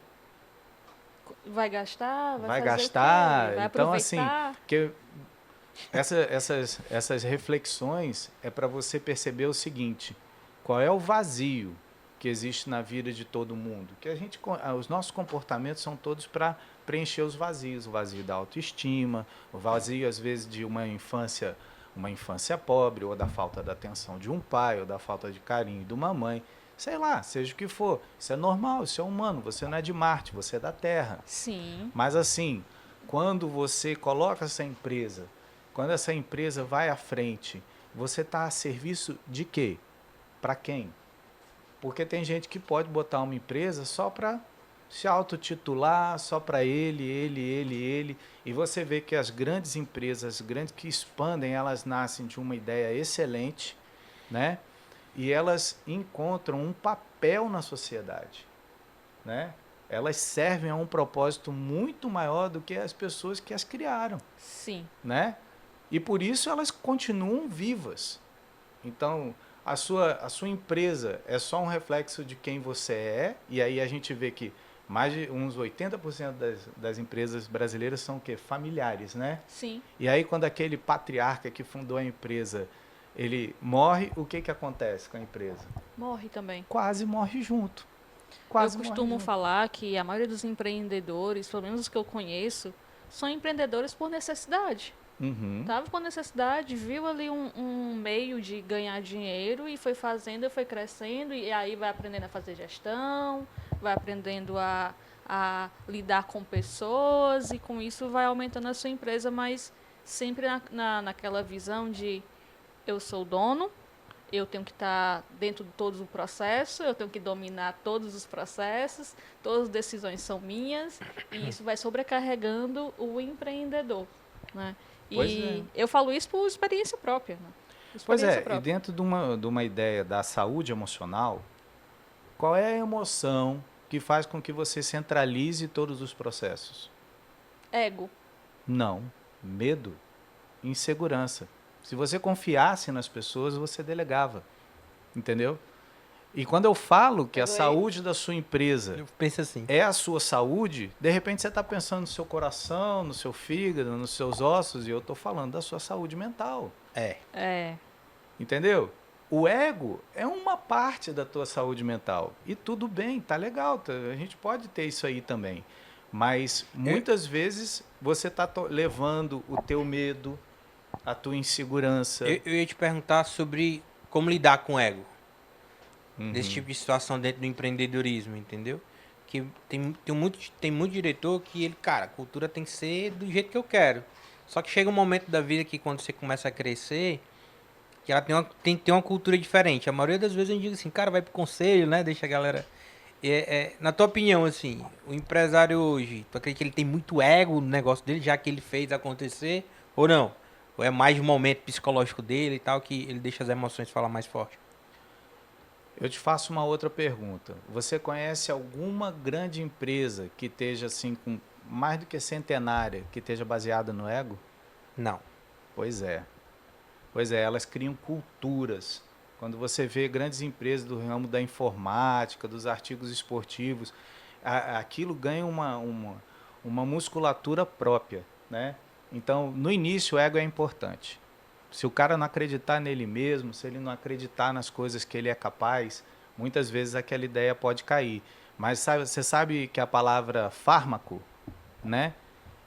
Vai gastar? Vai fazer gastar? O quê? Vai então, aproveitar? assim, que essas reflexões é para você perceber o seguinte: qual é o vazio que existe na vida de todo mundo? Que os nossos comportamentos são todos para preencher os vazios, o vazio da autoestima, o vazio às vezes de uma infância pobre, ou da falta da atenção de um pai, ou da falta de carinho de uma mãe, sei lá, seja o que for. Isso é normal, isso é humano. Você não é de Marte, você é da Terra. Sim. Mas assim, quando você coloca quando essa empresa vai à frente, você está a serviço de quê? Para quem? Porque tem gente que pode botar uma empresa só para se autotitular, só para ele. E você vê que as grandes empresas, grandes que expandem, elas nascem de uma ideia excelente, né? E elas encontram um papel na sociedade, né? Elas servem a um propósito muito maior do que as pessoas que as criaram. Sim. Né? E por isso elas continuam vivas. Então, a sua empresa é só um reflexo de quem você é, e aí a gente vê que mais de uns 80% das empresas brasileiras são o quê? Familiares, né? Sim. E aí quando aquele patriarca que fundou a empresa, ele morre, o que acontece com a empresa? Morre também. Quase morre junto. Eu costumo falar que a maioria dos empreendedores, pelo menos os que eu conheço, são empreendedores por necessidade. Estava por necessidade, viu ali um meio de ganhar dinheiro e foi fazendo, foi crescendo, e aí vai aprendendo a fazer gestão, vai aprendendo a lidar com pessoas, e com isso vai aumentando a sua empresa, mas sempre naquela visão de eu sou o dono, eu tenho que estar dentro de todo o processo, eu tenho que dominar todos os processos, todas as decisões são minhas, e isso vai sobrecarregando o empreendedor, né? Eu falo isso por experiência própria. Né? E dentro de uma ideia da saúde emocional, qual é a emoção que faz com que você centralize todos os processos? Ego. Não. Medo. Insegurança. Se você confiasse nas pessoas, você delegava. Entendeu? E quando eu falo que a saúde da sua empresa é a sua saúde, de repente você está pensando no seu coração, no seu fígado, nos seus ossos, e eu estou falando da sua saúde mental. Entendeu? O ego é uma parte da tua saúde mental. E tudo bem, tá legal, a gente pode ter isso aí também. Mas muitas vezes você está levando o teu medo, a tua insegurança. Eu ia te perguntar sobre como lidar com o ego. Desse tipo de situação dentro do empreendedorismo, entendeu? Porque tem muito diretor que ele, cara, a cultura tem que ser do jeito que eu quero. Só que chega um momento da vida que quando você começa a crescer, que ela tem que ter uma cultura diferente. A maioria das vezes eu digo assim, cara, vai pro conselho, né? Deixa a galera. Na tua opinião, assim, o empresário hoje, tu acredita que ele tem muito ego no negócio dele, já que ele fez acontecer, ou não? Ou é mais um momento psicológico dele e tal, que ele deixa as emoções falar mais forte? Eu te faço uma outra pergunta. Você conhece alguma grande empresa que esteja assim com mais do que centenária, que esteja baseada no ego? Não. Pois é. Pois é, elas criam culturas. Quando você vê grandes empresas do ramo da informática, dos artigos esportivos, aquilo ganha uma musculatura própria, né? Então, no início, o ego é importante. Se o cara não acreditar nele mesmo, se ele não acreditar nas coisas que ele é capaz, muitas vezes aquela ideia pode cair. Mas você sabe que a palavra fármaco, né?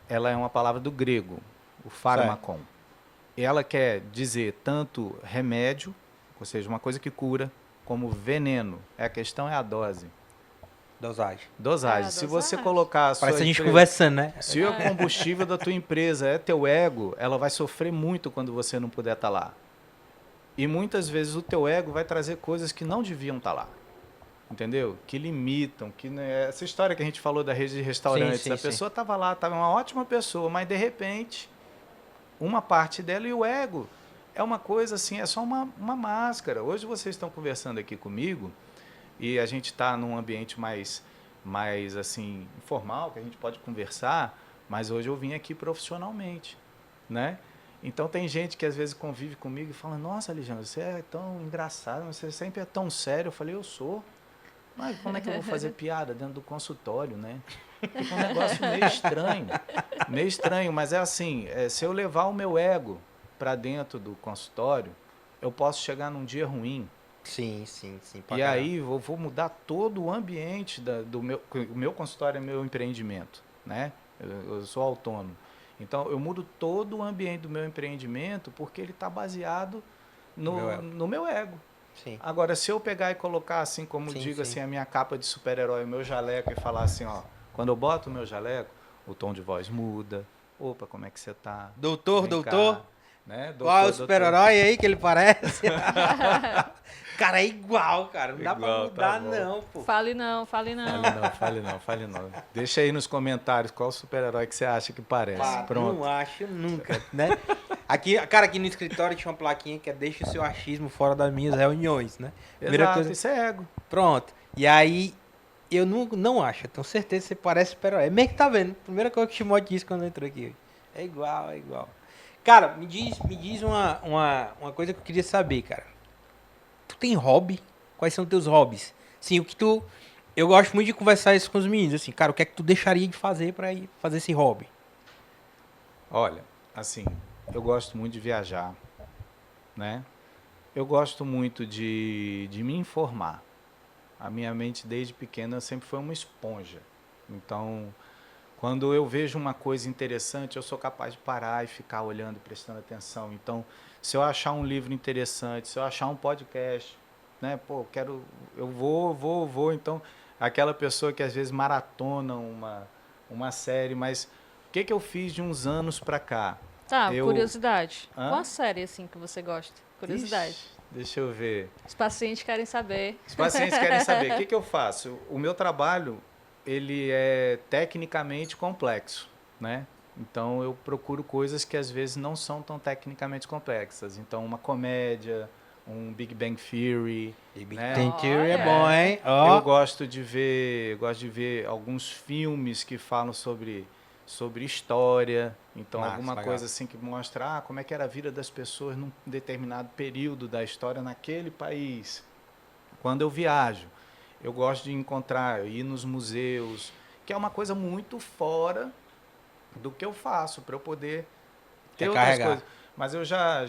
Ela é uma palavra do grego, o fármakon. Ela quer dizer tanto remédio, ou seja, uma coisa que cura, como veneno. A questão é a dose. Dosagem. Dosagem. É, Se você dosagem. colocar a sua Parece a gente empresa- conversando, né? Se o combustível da tua empresa é teu ego, ela vai sofrer muito quando você não puder estar lá. E muitas vezes o teu ego vai trazer coisas que não deviam estar lá. Entendeu? Que limitam, que né, essa história que a gente falou da rede de restaurantes, Sim, a pessoa estava lá, estava uma ótima pessoa, mas de repente uma parte dela e o ego é uma coisa assim, é só uma máscara. Hoje vocês estão conversando aqui comigo e a gente está num ambiente mais assim informal, que a gente pode conversar, mas hoje eu vim aqui profissionalmente, né? Então tem gente que às vezes convive comigo e fala: nossa, Alexandre, você é tão engraçado, você sempre é tão sério. Eu falei: eu sou. Mas como é que eu vou fazer piada dentro do consultório, né? Fica um negócio meio estranho, mas é assim, se eu levar o meu ego para dentro do consultório, eu posso chegar num dia ruim. Sim. E aí eu vou mudar todo o ambiente do meu... O meu consultório é meu empreendimento, né? Eu sou autônomo. Então, eu mudo todo o ambiente do meu empreendimento porque ele está baseado no meu ego. Sim. Agora, se eu pegar e colocar assim, como digo assim, a minha capa de super-herói, o meu jaleco e falar assim, ó, quando eu boto o meu jaleco, o tom de voz muda. Opa, como é que você tá? Doutor. Cá, né? Qual é o super-herói aí que ele parece? Cara, é igual, cara. Não dá pra Igual, mudar, tá bom. não, pô. Fale não, fale não. Fale não. Deixa aí nos comentários qual super-herói que você acha que parece. Pá, Pronto. não acho nunca, né? Aqui, cara, aqui no escritório tinha uma plaquinha que é deixa o seu achismo fora das minhas reuniões, né? Exato, isso é ego. Pronto. E aí, eu não acho, eu tenho certeza que você parece super-herói. É meio que tá vendo. Primeira coisa que o Timóteo disse quando entrou aqui. É igual. Cara, me diz uma coisa que eu queria saber, cara. Tu tem hobby? Quais são teus hobbies? Sim, o que tu... Eu gosto muito de conversar isso com os meninos, assim, cara, o que é que tu deixaria de fazer pra ir fazer esse hobby? Olha, assim, eu gosto muito de viajar, né? Eu gosto muito de me informar. A minha mente, desde pequena, sempre foi uma esponja. Então, quando eu vejo uma coisa interessante, eu sou capaz de parar e ficar olhando e prestando atenção. Então, se eu achar um livro interessante, se eu achar um podcast, né? Pô, eu vou. Então, aquela pessoa que às vezes maratona uma série, mas o que eu fiz de uns anos pra cá? Tá, curiosidade. Hã? Qual a série assim que você gosta? Curiosidade. Ixi, deixa eu ver. Os pacientes querem saber. Os pacientes querem saber. O que eu faço? O meu trabalho, ele é tecnicamente complexo, né? Então, eu procuro coisas que às vezes não são tão tecnicamente complexas. Então, uma comédia, um Big Bang Theory, né? Bang Theory é Olha. bom, hein? Eu Ó, gosto de ver alguns filmes que falam sobre história. Então, Massa, alguma legal. coisa assim que mostra como é que era a vida das pessoas num determinado período da história naquele país. Quando eu viajo, eu gosto de ir nos museus, que é uma coisa muito fora do que eu faço, para eu poder ter outras Recarregar. coisas. Mas eu já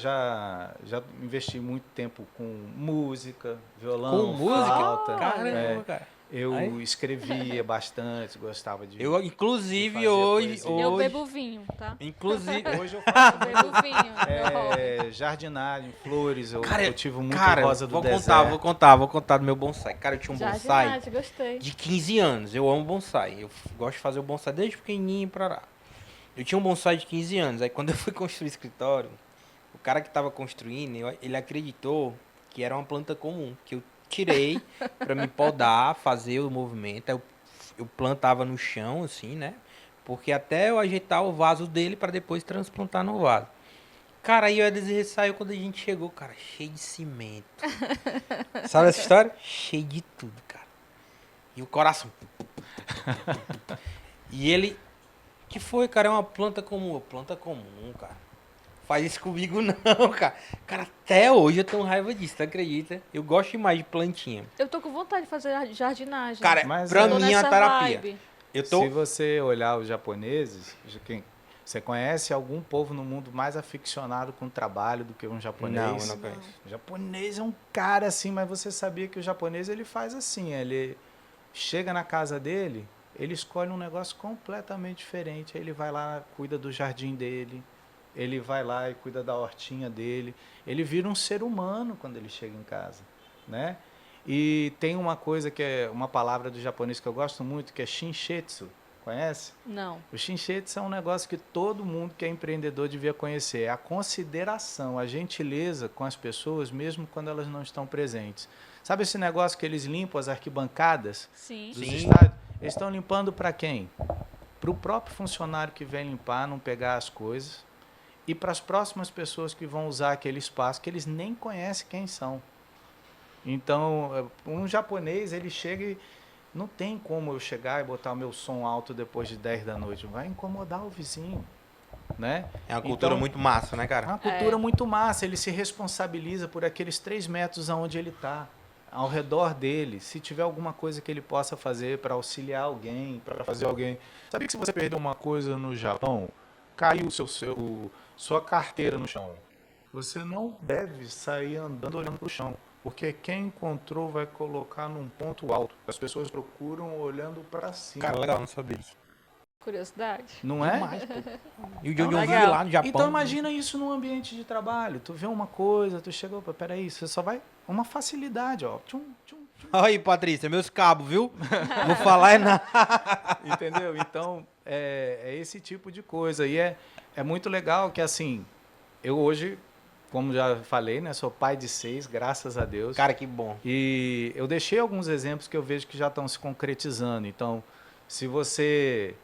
investi muito tempo com música, violão, Com música? flauta. Caramba, cara. Eu Aí? escrevia bastante, gostava de, Eu, de inclusive, fazer hoje, poesia. Eu hoje, bebo vinho, tá? inclusive, Hoje eu faço Eu bebo vinho, meu hobby. jardinagem, flores, eu cara, cultivo muito cara, rosa do vou deserto. contar do meu bonsai. Cara, eu tinha um bonsai Jardinagem, gostei. de 15 anos. Eu amo bonsai. Gosto de fazer o bonsai desde pequenininho pra lá. Eu tinha um bonsai de 15 anos. Aí quando eu fui construir escritório, o cara que tava construindo, ele acreditou que era uma planta comum, que eu tirei pra me podar, fazer o movimento. Aí eu plantava no chão, assim, né? Porque até eu ajeitar o vaso dele pra depois transplantar no vaso. Cara, aí o Edesir saiu quando a gente chegou, cara, cheio de cimento. Sabe essa história? Cheio de tudo, cara. E o coração. E ele. Que foi, cara? É uma planta comum. Planta comum, cara. Faz isso comigo não, cara. Cara, até hoje eu tenho raiva disso, tu acredita? Eu gosto demais de plantinha. Eu tô com vontade de fazer jardinagem. Cara, Mas pra Eu tô mim é uma nessa terapia. vibe. Eu Se tô. você olhar os japoneses, você conhece algum povo no mundo mais aficionado com o trabalho do que um japonês? Não, eu não conheço. O japonês é um cara assim, mas você sabia que o japonês ele faz assim, ele chega na casa dele, ele escolhe um negócio completamente diferente, aí ele vai lá, cuida do jardim dele, ele vai lá e cuida da hortinha dele, ele vira um ser humano quando ele chega em casa, né? E tem uma coisa que é uma palavra do japonês que eu gosto muito, que é shinshetsu, conhece? Não. O shinshetsu é um negócio que todo mundo que é empreendedor devia conhecer. É a consideração, a gentileza com as pessoas, mesmo quando elas não estão presentes. Sabe esse negócio que eles limpam as arquibancadas Sim. dos Sim. estádios? Eles estão limpando para quem? Para o próprio funcionário que vem limpar, não pegar as coisas. E para as próximas pessoas que vão usar aquele espaço, que eles nem conhecem quem são. Então, um japonês, ele chega e não tem como eu chegar e botar o meu som alto depois de 10 da noite. Vai incomodar o vizinho, né? É uma cultura Então, muito massa, né, é cara? uma cultura muito massa. Ele se responsabiliza por aqueles 3 metros aonde ele está, ao redor dele. Se tiver alguma coisa que ele possa fazer para auxiliar alguém, para fazer alguém. Sabia que se você perder uma coisa no Japão, caiu sua carteira no chão, você não deve sair andando olhando para o chão, porque quem encontrou vai colocar num ponto alto. As pessoas procuram olhando para cima. Cara, legal, não sabia disso. Curiosidade. Não é? Demais, pô. E o de Então, onde eu vi legal. lá no Japão. Então imagina isso num ambiente de trabalho. Tu vê uma coisa, tu chegou, opa, peraí, você só vai. Uma facilidade, ó. Tchum, tchum, tchum. Aí, Patrícia, meus cabos, viu? Vou falar é nada. Entendeu? Então, é esse tipo de coisa. E é muito legal que, assim, eu hoje, como já falei, né, sou pai de 6, graças a Deus. Cara, que bom. E eu deixei alguns exemplos que eu vejo que já estão se concretizando. Então, se você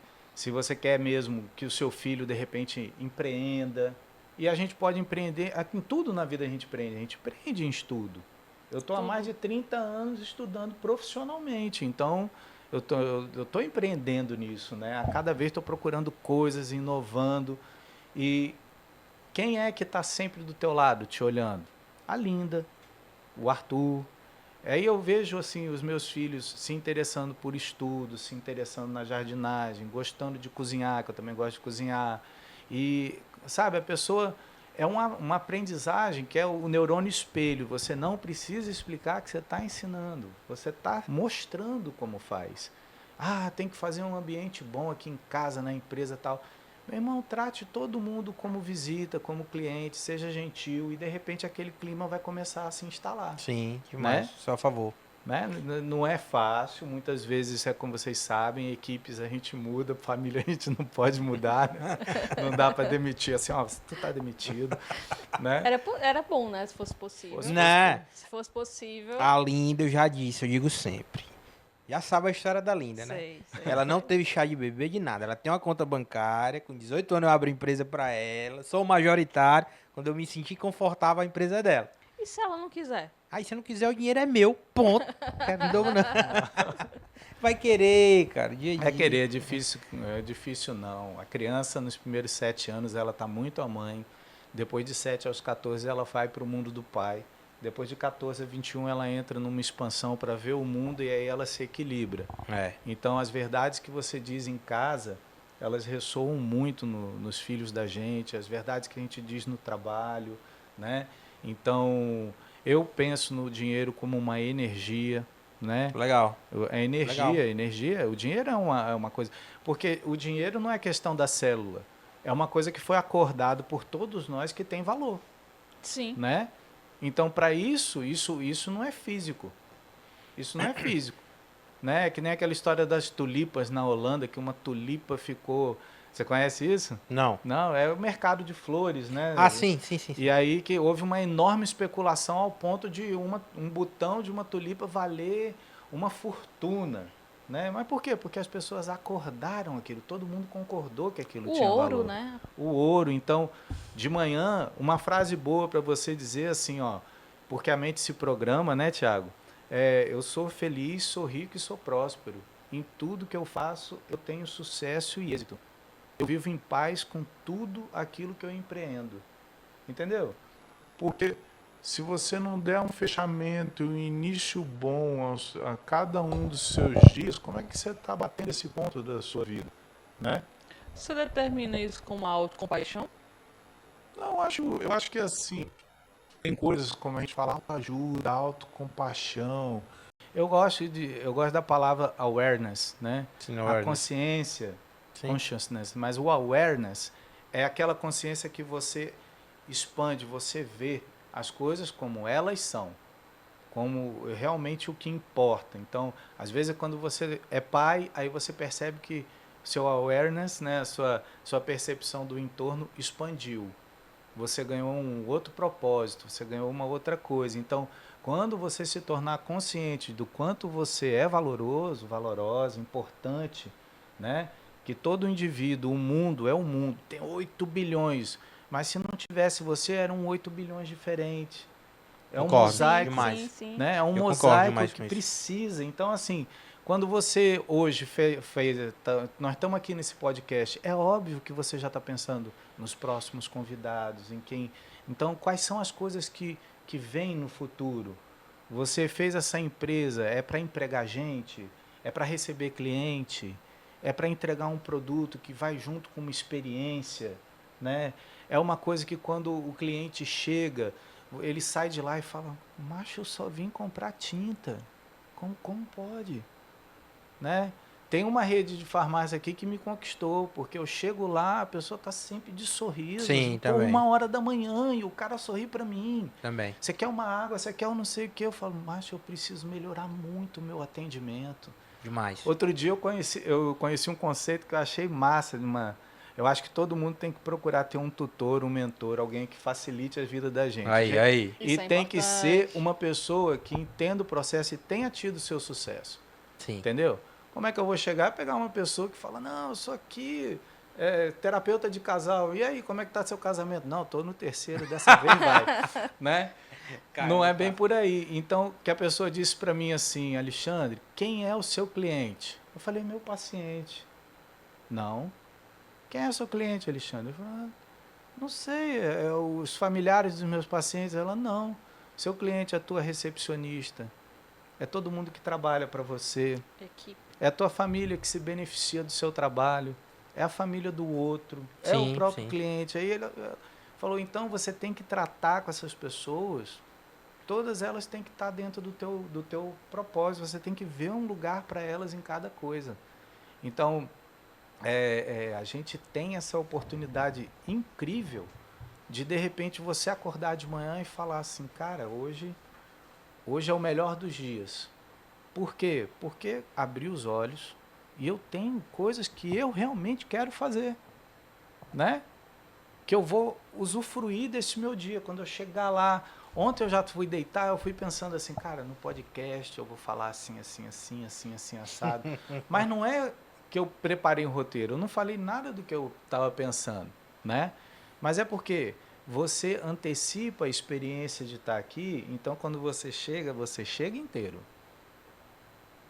quer mesmo que o seu filho, de repente, empreenda, e a gente pode empreender, em tudo na vida a gente empreende em estudo. Eu estou há mais de 30 anos estudando profissionalmente, então eu tô empreendendo nisso, né? A cada vez estou procurando coisas, inovando. E quem é que está sempre do teu lado, te olhando? A Linda, o Arthur. Aí eu vejo assim os meus filhos se interessando por estudo, se interessando na jardinagem, gostando de cozinhar, que eu também gosto de cozinhar. E, sabe, a pessoa é uma aprendizagem que é o neurônio espelho. Você não precisa explicar que você está ensinando, você está mostrando como faz. Ah, tem que fazer um ambiente bom aqui em casa, na empresa e tal. Meu irmão, trate todo mundo como visita, como cliente, seja gentil e de repente aquele clima vai começar a se instalar. Sim, demais. Né? Só a favor. Né? Não é fácil, muitas vezes é como vocês sabem, equipes a gente muda, família a gente não pode mudar, né? Não dá para demitir assim, ó, tu tá demitido, né? Era bom, né? Se fosse possível. Né? Se fosse possível. A Linda, eu já disse, eu digo sempre. Já sabe a história da Linda, né? Sei. Ela não teve chá de bebê de nada. Ela tem uma conta bancária, com 18 anos eu abro empresa pra ela, sou majoritário. Quando eu me senti confortável, a empresa é dela. E se ela não quiser? Aí se não quiser, o dinheiro é meu, ponto. Quero de novo, não. Vai querer, cara, dia a dia. É querer, é difícil não. A criança nos primeiros 7 anos ela tá muito a mãe, depois de 7 aos 14 ela vai para o mundo do pai. Depois de 14 a 21 ela entra numa expansão para ver o mundo e aí ela se equilibra. É. Então as verdades que você diz em casa, elas ressoam muito nos filhos da gente, as verdades que a gente diz no trabalho, né? Então eu penso no dinheiro como uma energia, né? Legal. A energia, o dinheiro é uma coisa... Porque o dinheiro não é questão da célula. É uma coisa que foi acordado por todos nós que tem valor, Sim. né? Então, para isso não é físico. Isso não é físico, né? É que nem aquela história das tulipas na Holanda, que uma tulipa ficou... Você conhece isso? Não. Não, é o mercado de flores, né? Ah, sim. E aí que houve uma enorme especulação ao ponto de um botão de uma tulipa valer uma fortuna, né? Mas por quê? Porque as pessoas acordaram aquilo, todo mundo concordou que aquilo O tinha ouro, valor. né? O ouro. Então, de manhã, uma frase boa para você dizer assim, ó, porque a mente se programa, né, Tiago? Eu sou feliz, sou rico e sou próspero. Em tudo que eu faço, eu tenho sucesso e êxito. Eu vivo em paz com tudo aquilo que eu empreendo. Entendeu? Porque se você não der um fechamento, um início bom a cada um dos seus dias, como é que você está batendo esse ponto da sua vida, né? Você determina isso como autocompaixão? Não, eu acho que assim, tem coisas como a gente fala, autoajuda, autocompaixão. Eu gosto da palavra awareness, né? Sim, A awareness. consciência, Sim. consciousness, mas o awareness é aquela consciência que você expande, você vê as coisas como elas são, como realmente o que importa. Então, às vezes quando você é pai, aí você percebe que seu awareness, né, a sua percepção do entorno expandiu. Você ganhou um outro propósito, você ganhou uma outra coisa. Então, quando você se tornar consciente do quanto você é valoroso, valorosa, importante, né? Que todo indivíduo, o mundo é o mundo, tem 8 bilhões, mas se não tivesse você, eram 8 bilhões diferentes. É um Concordo mosaico, demais. Sim. né? É um Eu concordo mosaico demais que com isso. precisa. Então, assim, quando você hoje nós estamos aqui nesse podcast, é óbvio que você já está pensando nos próximos convidados, em quem. Então, quais são as coisas que vêm no futuro? Você fez essa empresa, é para empregar gente, é para receber cliente, é para entregar um produto que vai junto com uma experiência, né? É uma coisa que quando o cliente chega, ele sai de lá e fala, macho, eu só vim comprar tinta. Como pode? Né? Tem uma rede de farmácia aqui que me conquistou, porque eu chego lá, a pessoa está sempre de sorriso. Sim, Pô, também. 1h da manhã e o cara sorri para mim. Também. Você quer uma água, você quer um não sei o que. Eu falo, macho, eu preciso melhorar muito o meu atendimento. Demais. Outro dia eu conheci um conceito que eu achei massa. Eu acho que todo mundo tem que procurar ter um tutor, um mentor, alguém que facilite a vida da gente. Aí. E Isso é tem que ser importante. uma pessoa que entenda o processo e tenha tido seu sucesso. Sim. Entendeu? Como é que eu vou chegar e pegar uma pessoa que fala, não, eu sou aqui terapeuta de casal. E aí, como é que tá seu casamento? Não, estou no terceiro, dessa vez vai. Né? Não é bem por aí. Então, que a pessoa disse para mim assim, Alexandre, quem é o seu cliente? Eu falei, meu paciente. Não. Quem é o seu cliente, Alexandre? Eu falei, não sei, os familiares dos meus pacientes. Ela, não. Seu cliente é a tua recepcionista. É todo mundo que trabalha para você. Equipe. É a tua família que se beneficia do seu trabalho. É a família do outro. É Sim, o próprio sim. cliente. Aí ele falou, então você tem que tratar com essas pessoas, todas elas têm que estar dentro do teu propósito. Você tem que ver um lugar para elas em cada coisa. Então, a gente tem essa oportunidade incrível de repente, você acordar de manhã e falar assim, cara, hoje é o melhor dos dias. Por quê? Porque abri os olhos e eu tenho coisas que eu realmente quero fazer, né? Que eu vou usufruir desse meu dia. Quando eu chegar lá, ontem eu já fui deitar, eu fui pensando assim, cara, no podcast eu vou falar assim, assado. Mas não é que eu preparei um roteiro, eu não falei nada do que eu estava pensando, né? Mas é porque você antecipa a experiência de estar aqui, então quando você chega inteiro.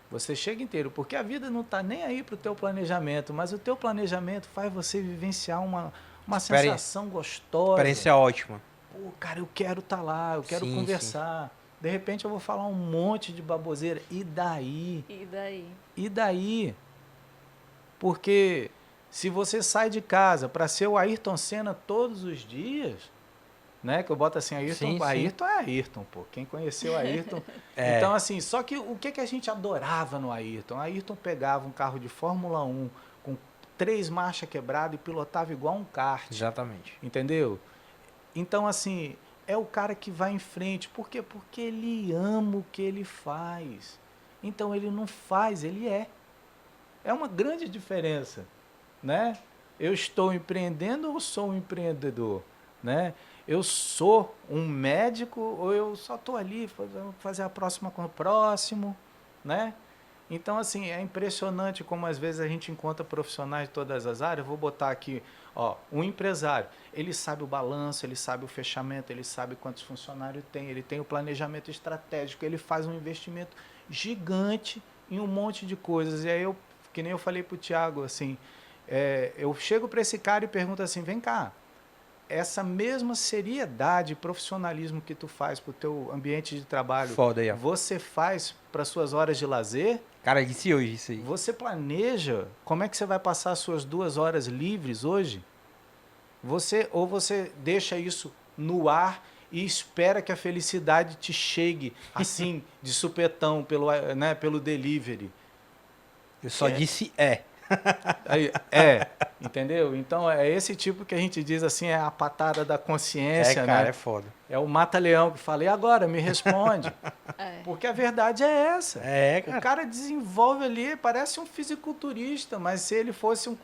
Você chega inteiro, porque a vida não está nem aí para o teu planejamento, mas o teu planejamento faz você vivenciar uma sensação gostosa. Experiência ótima. Pô, cara, eu quero estar lá, eu quero Sim, conversar. De repente eu vou falar um monte de baboseira. E daí? E daí? E daí? Porque se você sai de casa para ser o Ayrton Senna todos os dias, né? Que eu boto assim, Ayrton, Sim, sim. Ayrton é Ayrton, pô. Quem conheceu Ayrton... É. Então, assim, só que o que a gente adorava no Ayrton? Ayrton pegava um carro de Fórmula 1 com 3 marchas quebradas e pilotava igual um kart. Exatamente. Entendeu? Então, assim, é o cara que vai em frente. Por quê? Porque ele ama o que ele faz. Então, ele não faz, ele é. É uma grande diferença, né? Eu estou empreendendo ou sou um empreendedor, né? Eu sou um médico ou eu só estou ali fazer a próxima com o próximo, né? Então, assim, é impressionante como às vezes a gente encontra profissionais de todas as áreas. Eu vou botar aqui, ó, um empresário. Ele sabe o balanço, ele sabe o fechamento, ele sabe quantos funcionários tem, ele tem o planejamento estratégico, ele faz um investimento gigante em um monte de coisas. E aí, que nem eu falei para o Thiago, assim, eu chego para esse cara e pergunto assim, vem cá, essa mesma seriedade e profissionalismo que tu faz para o teu ambiente de trabalho, Foda aí, ó. você faz para suas horas de lazer? Cara, disse hoje isso aí. Você planeja como é que você vai passar as suas 2 horas livres hoje? Ou você deixa isso no ar e espera que a felicidade te chegue assim, de supetão, pelo delivery? Eu só disse Aí, entendeu? Então é esse tipo que a gente diz assim, é a patada da consciência, cara, né? é foda. É o mata-leão que fala, e agora, me responde. É. Porque a verdade é essa. É, cara. O cara desenvolve ali, parece um fisiculturista, mas se ele fosse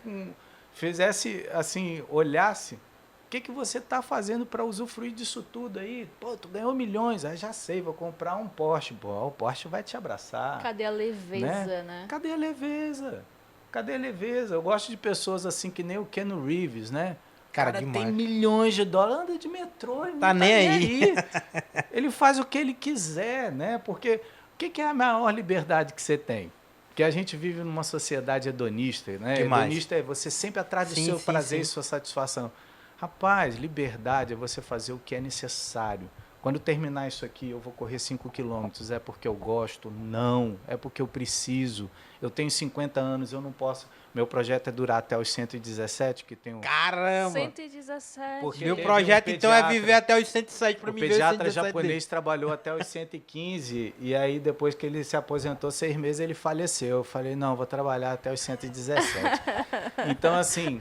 fizesse assim, olhasse, o que você está fazendo para usufruir disso tudo aí? Pô, tu ganhou milhões, aí já sei, vou comprar um Porsche. Pô, o Porsche vai te abraçar. Cadê a leveza, né? Cadê a leveza? Cadê a leveza? Eu gosto de pessoas assim que nem o Ken Reeves, né? Cara, Tem demais. milhões de dólares, anda de metrô, ele Tá não nem aí. Ele faz o que ele quiser, né? Porque o que é a maior liberdade que você tem? Porque a gente vive numa sociedade hedonista, né? Demais. Hedonista é você sempre atrás do Sim, seu sim, prazer sim. e sua satisfação. Rapaz, liberdade é você fazer o que é necessário. Quando terminar isso aqui, eu vou correr 5 quilômetros. É porque eu gosto? Não. É porque eu preciso. Eu tenho 50 anos, eu não posso. Meu projeto é durar até os 117, que tem um... Caramba! 117. Porque Meu teve projeto, um então, é pediatra. viver até os 107 pra O mim ver os pediatra 117 japonês dele. trabalhou até os 115 e aí depois que ele se aposentou, 6 meses, ele faleceu. Eu falei, não, vou trabalhar até os 117. Então, assim,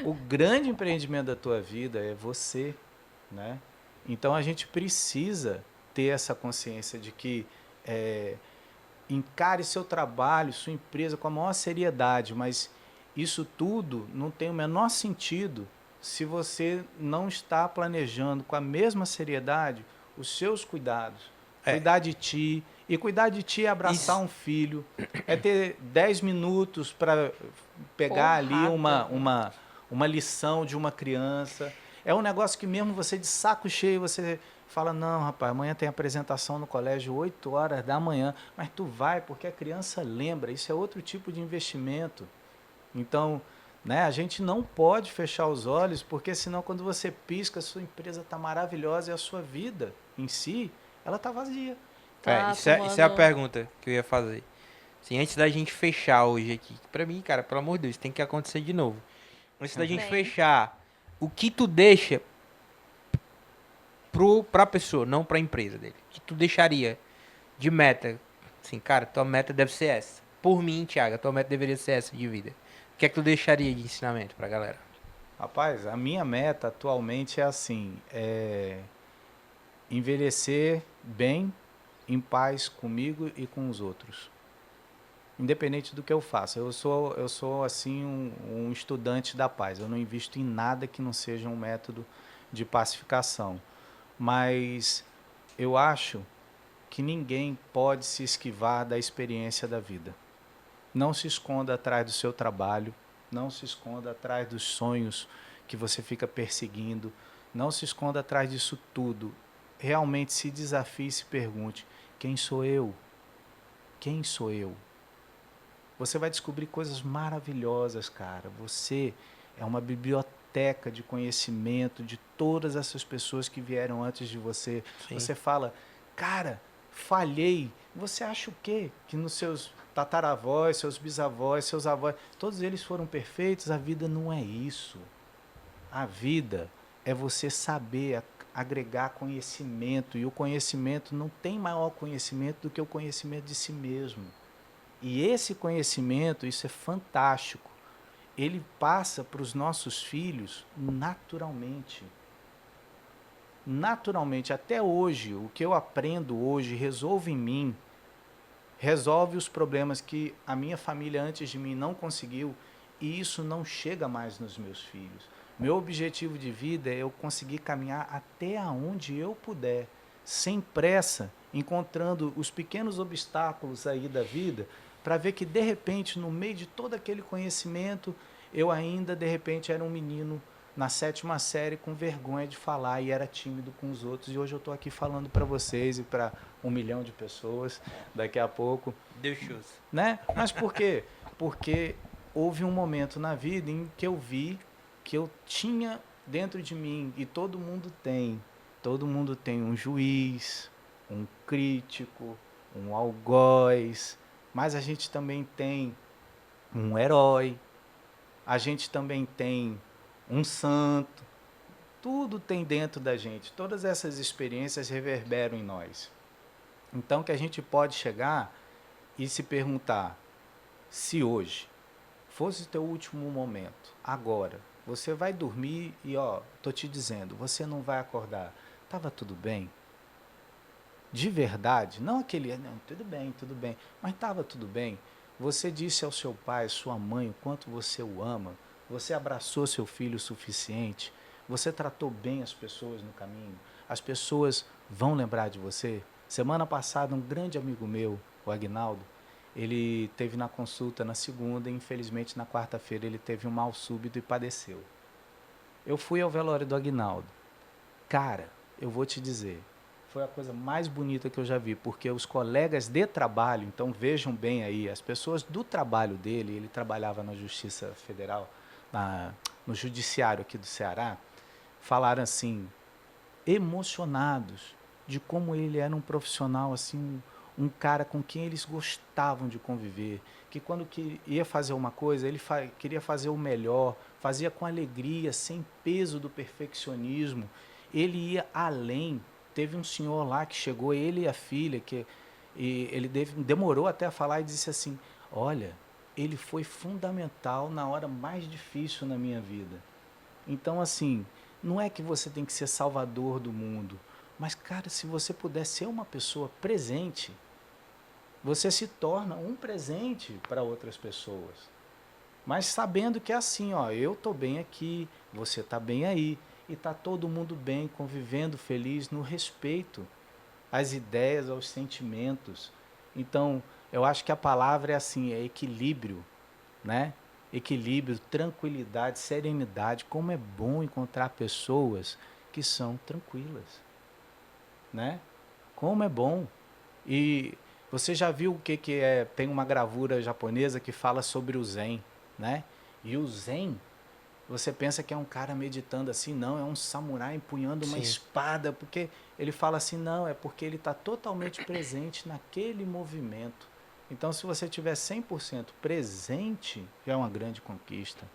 o grande empreendimento da tua vida é você, né? Então, a gente precisa ter essa consciência de que encare seu trabalho, sua empresa com a maior seriedade, mas isso tudo não tem o menor sentido se você não está planejando com a mesma seriedade os seus cuidados. Cuidar de ti. E cuidar de ti é abraçar um filho, é ter 10 minutos para pegar ali uma lição de uma criança. É um negócio que mesmo você de saco cheio, você fala, não, rapaz, amanhã tem apresentação no colégio, 8 horas da manhã, mas tu vai porque a criança lembra, isso é outro tipo de investimento. Então, né, a gente não pode fechar os olhos, porque senão quando você pisca, a sua empresa está maravilhosa e a sua vida em si, ela está vazia. Isso é a pergunta que eu ia fazer. Assim, antes da gente fechar hoje aqui, pra mim, cara, pelo amor de Deus, tem que acontecer de novo. Antes da gente fechar, o que tu deixa pra pessoa, não pra empresa dele? O que tu deixaria de meta? Assim, cara, tua meta deve ser essa. Por mim, Thiago, a tua meta deveria ser essa de vida. O que é que tu deixaria de ensinamento pra galera? Rapaz, a minha meta atualmente é assim, envelhecer bem, em paz comigo e com os outros. Independente do que eu faça. Eu sou assim, um estudante da paz. Eu não invisto em nada que não seja um método de pacificação. Mas eu acho que ninguém pode se esquivar da experiência da vida. Não se esconda atrás do seu trabalho, não se esconda atrás dos sonhos que você fica perseguindo, não se esconda atrás disso tudo. Realmente se desafie e se pergunte, quem sou eu? Quem sou eu? Você vai descobrir coisas maravilhosas, cara. Você é uma biblioteca de conhecimento de todas essas pessoas que vieram antes de você. Sim. Você fala, cara, falhei. Você acha o quê? Que nos seus tataravós, seus bisavós, seus avós, todos eles foram perfeitos? A vida não é isso. A vida é você saber agregar conhecimento, e o conhecimento não tem maior conhecimento do que o conhecimento de si mesmo. E esse conhecimento, isso é fantástico, ele passa para os nossos filhos naturalmente. Naturalmente, até hoje, o que eu aprendo hoje resolve em mim, resolve os problemas que a minha família antes de mim não conseguiu, e isso não chega mais nos meus filhos. Meu objetivo de vida é eu conseguir caminhar até aonde eu puder, sem pressa, encontrando os pequenos obstáculos aí da vida, para ver que, de repente, no meio de todo aquele conhecimento, eu ainda, de repente, era um menino na 7ª série com vergonha de falar e era tímido com os outros. E hoje eu estou aqui falando para vocês e para 1 milhão de pessoas daqui a pouco. Deus shows. Né? Mas por quê? Porque houve um momento na vida em que eu vi que eu tinha dentro de mim, e todo mundo tem um juiz, um crítico, um algoz, mas a gente também tem um herói, a gente também tem um santo, tudo tem dentro da gente, todas essas experiências reverberam em nós. Então que a gente pode chegar e se perguntar, se hoje fosse o teu último momento, agora, você vai dormir e, tô te dizendo, você não vai acordar, estava tudo bem? De verdade, não aquele, não, tudo bem, mas estava tudo bem? Você disse ao seu pai, sua mãe, o quanto você o ama, você abraçou seu filho o suficiente, você tratou bem as pessoas no caminho, as pessoas vão lembrar de você? Semana passada, um grande amigo meu, o Aguinaldo, ele teve na consulta na segunda e, infelizmente, na quarta-feira ele teve um mal súbito e padeceu. Eu fui ao velório do Aguinaldo. Cara, eu vou te dizer, foi a coisa mais bonita que eu já vi, porque os colegas de trabalho, então vejam bem aí, as pessoas do trabalho dele, ele trabalhava na Justiça Federal, no Judiciário aqui do Ceará, falaram assim, emocionados de como ele era um profissional, assim, um cara com quem eles gostavam de conviver, que quando ia fazer uma coisa, ele queria fazer o melhor, fazia com alegria, sem peso do perfeccionismo, ele ia além. Teve um senhor lá que chegou, ele e a filha, e ele demorou até a falar e disse assim, olha, ele foi fundamental na hora mais difícil na minha vida. Então, assim, não é que você tem que ser salvador do mundo, mas, cara, se você puder ser uma pessoa presente, você se torna um presente para outras pessoas. Mas sabendo que é assim, eu estou bem aqui, você está bem aí, e está todo mundo bem, convivendo feliz, no respeito às ideias, aos sentimentos. Então, eu acho que a palavra é assim, é equilíbrio, né? Equilíbrio, tranquilidade, serenidade. Como é bom encontrar pessoas que são tranquilas, né? Como é bom. E você já viu o que é? Tem uma gravura japonesa que fala sobre o Zen, né? E o Zen, você pensa que é um cara meditando assim, não, é um samurai empunhando uma espada, porque ele fala assim, não, é porque ele está totalmente presente naquele movimento. Então, se você tiver 100% presente, já é uma grande conquista,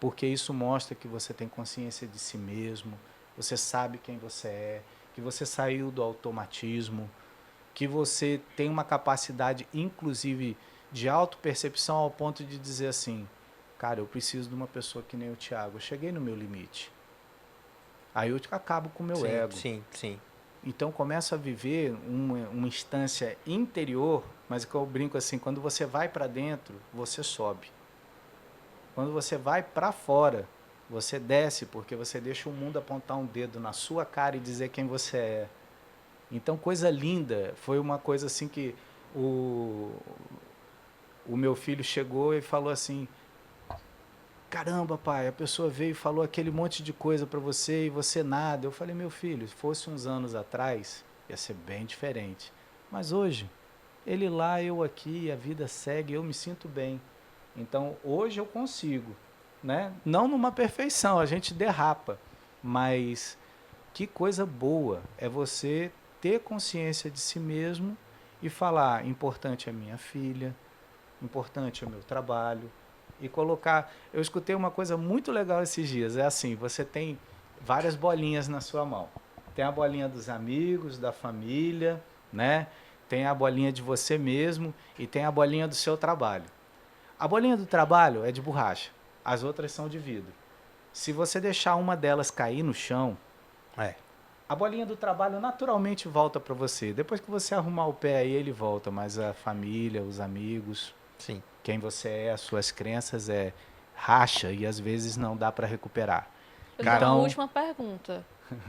porque isso mostra que você tem consciência de si mesmo, você sabe quem você é, que você saiu do automatismo, que você tem uma capacidade, inclusive, de autopercepção ao ponto de dizer assim, cara, eu preciso de uma pessoa que nem o Thiago, eu cheguei no meu limite. Aí eu acabo com o meu ego. Sim. Então começo a viver uma instância interior, mas que eu brinco assim, quando você vai para dentro, você sobe. Quando você vai para fora, você desce, porque você deixa o mundo apontar um dedo na sua cara e dizer quem você é. Então, coisa linda, foi uma coisa assim que o meu filho chegou e falou assim, caramba, pai, a pessoa veio e falou aquele monte de coisa para você e você nada. Eu falei, meu filho, se fosse uns anos atrás, ia ser bem diferente. Mas hoje, ele lá, eu aqui, a vida segue, eu me sinto bem. Então, hoje eu consigo, né? Não numa perfeição, a gente derrapa, mas que coisa boa é você ter consciência de si mesmo e falar, importante é minha filha, importante é o meu trabalho, e colocar... Eu escutei uma coisa muito legal esses dias, é assim, você tem várias bolinhas na sua mão, Tem a bolinha dos amigos, da família, né? Tem a bolinha de você mesmo e tem a bolinha do seu trabalho. A bolinha do trabalho é de borracha, as outras são de vidro. Se você deixar uma delas cair no chão, a bolinha do trabalho naturalmente volta para você. Depois que você arrumar o pé aí, ele volta, mas a família, os amigos, Sim. quem você é, as suas crenças racha e às vezes não dá para recuperar. Eu tenho uma última pergunta.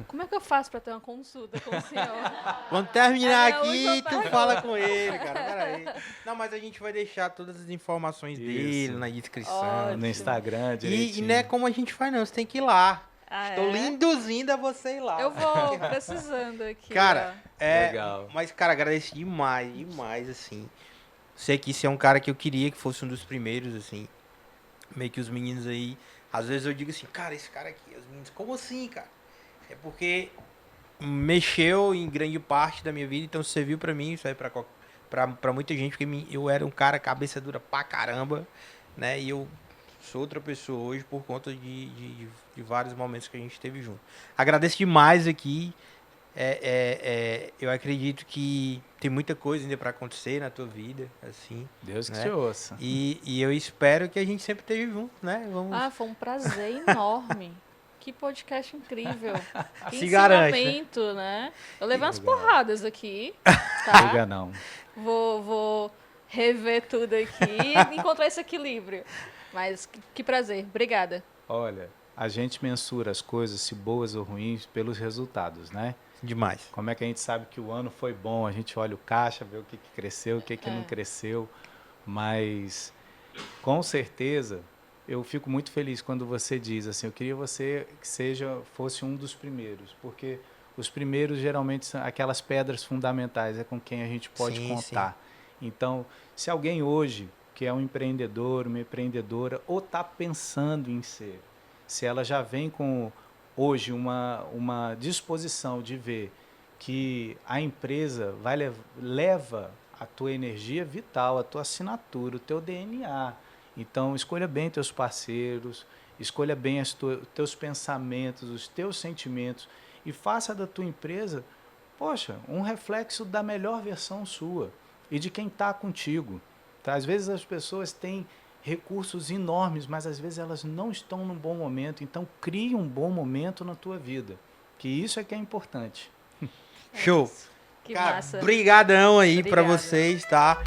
Como é que eu faço para ter uma consulta com o senhor? Quando terminar É a aqui, última tu pergunta. fala com ele, cara. Peraí. Não, mas a gente vai deixar todas as informações dele na descrição. Ótimo. No Instagram, E direitinho. não é como a gente faz, não. Você tem que ir lá. Ah, Estou lhe é? induzindo a você ir lá. Eu vou precisando aqui. Cara, Legal. mas, cara, agradeci demais, assim. Sei que esse é um cara que eu queria que fosse um dos primeiros, assim. Meio que os meninos aí. Às vezes eu digo assim, cara, esse cara aqui, os meninos, como assim, cara? É porque mexeu em grande parte da minha vida, então serviu pra mim, isso aí pra muita gente, porque eu era um cara cabeça dura pra caramba, né? E eu sou outra pessoa hoje por conta de vários momentos que a gente teve junto. Agradeço demais aqui. Eu acredito que tem muita coisa ainda pra acontecer na tua vida, assim. Deus que né? te ouça. E eu espero que a gente sempre esteja junto, né? Vamos. Ah, foi um prazer enorme. Que podcast incrível. Que Se garante, né? ensinamento, né? Eu levei umas legal. porradas aqui, Liga tá? não. Vou rever tudo aqui e encontrar esse equilíbrio. Mas que prazer. Obrigada. Olha, a gente mensura as coisas, se boas ou ruins, pelos resultados, né? Demais. Como é que a gente sabe que o ano foi bom? A gente olha o caixa, vê o que cresceu, o que não cresceu. Mas, com certeza, eu fico muito feliz quando você diz assim, eu queria você que fosse um dos primeiros, porque os primeiros geralmente são aquelas pedras fundamentais, é com quem a gente pode Sim, contar. Então, se alguém hoje, que é um empreendedor, uma empreendedora, ou está pensando em ser, se ela já vem com hoje uma disposição de ver que a empresa leva a tua energia vital, a tua assinatura, o teu DNA. Então, escolha bem teus parceiros, escolha bem teus pensamentos, os teus sentimentos e faça da tua empresa, poxa, um reflexo da melhor versão sua e de quem está contigo. Tá? Às vezes as pessoas têm recursos enormes, mas às vezes elas não estão num bom momento. Então, crie um bom momento na tua vida, que isso é que é importante. Show. Que Cara, massa. brigadão aí pra Obrigada. vocês, tá?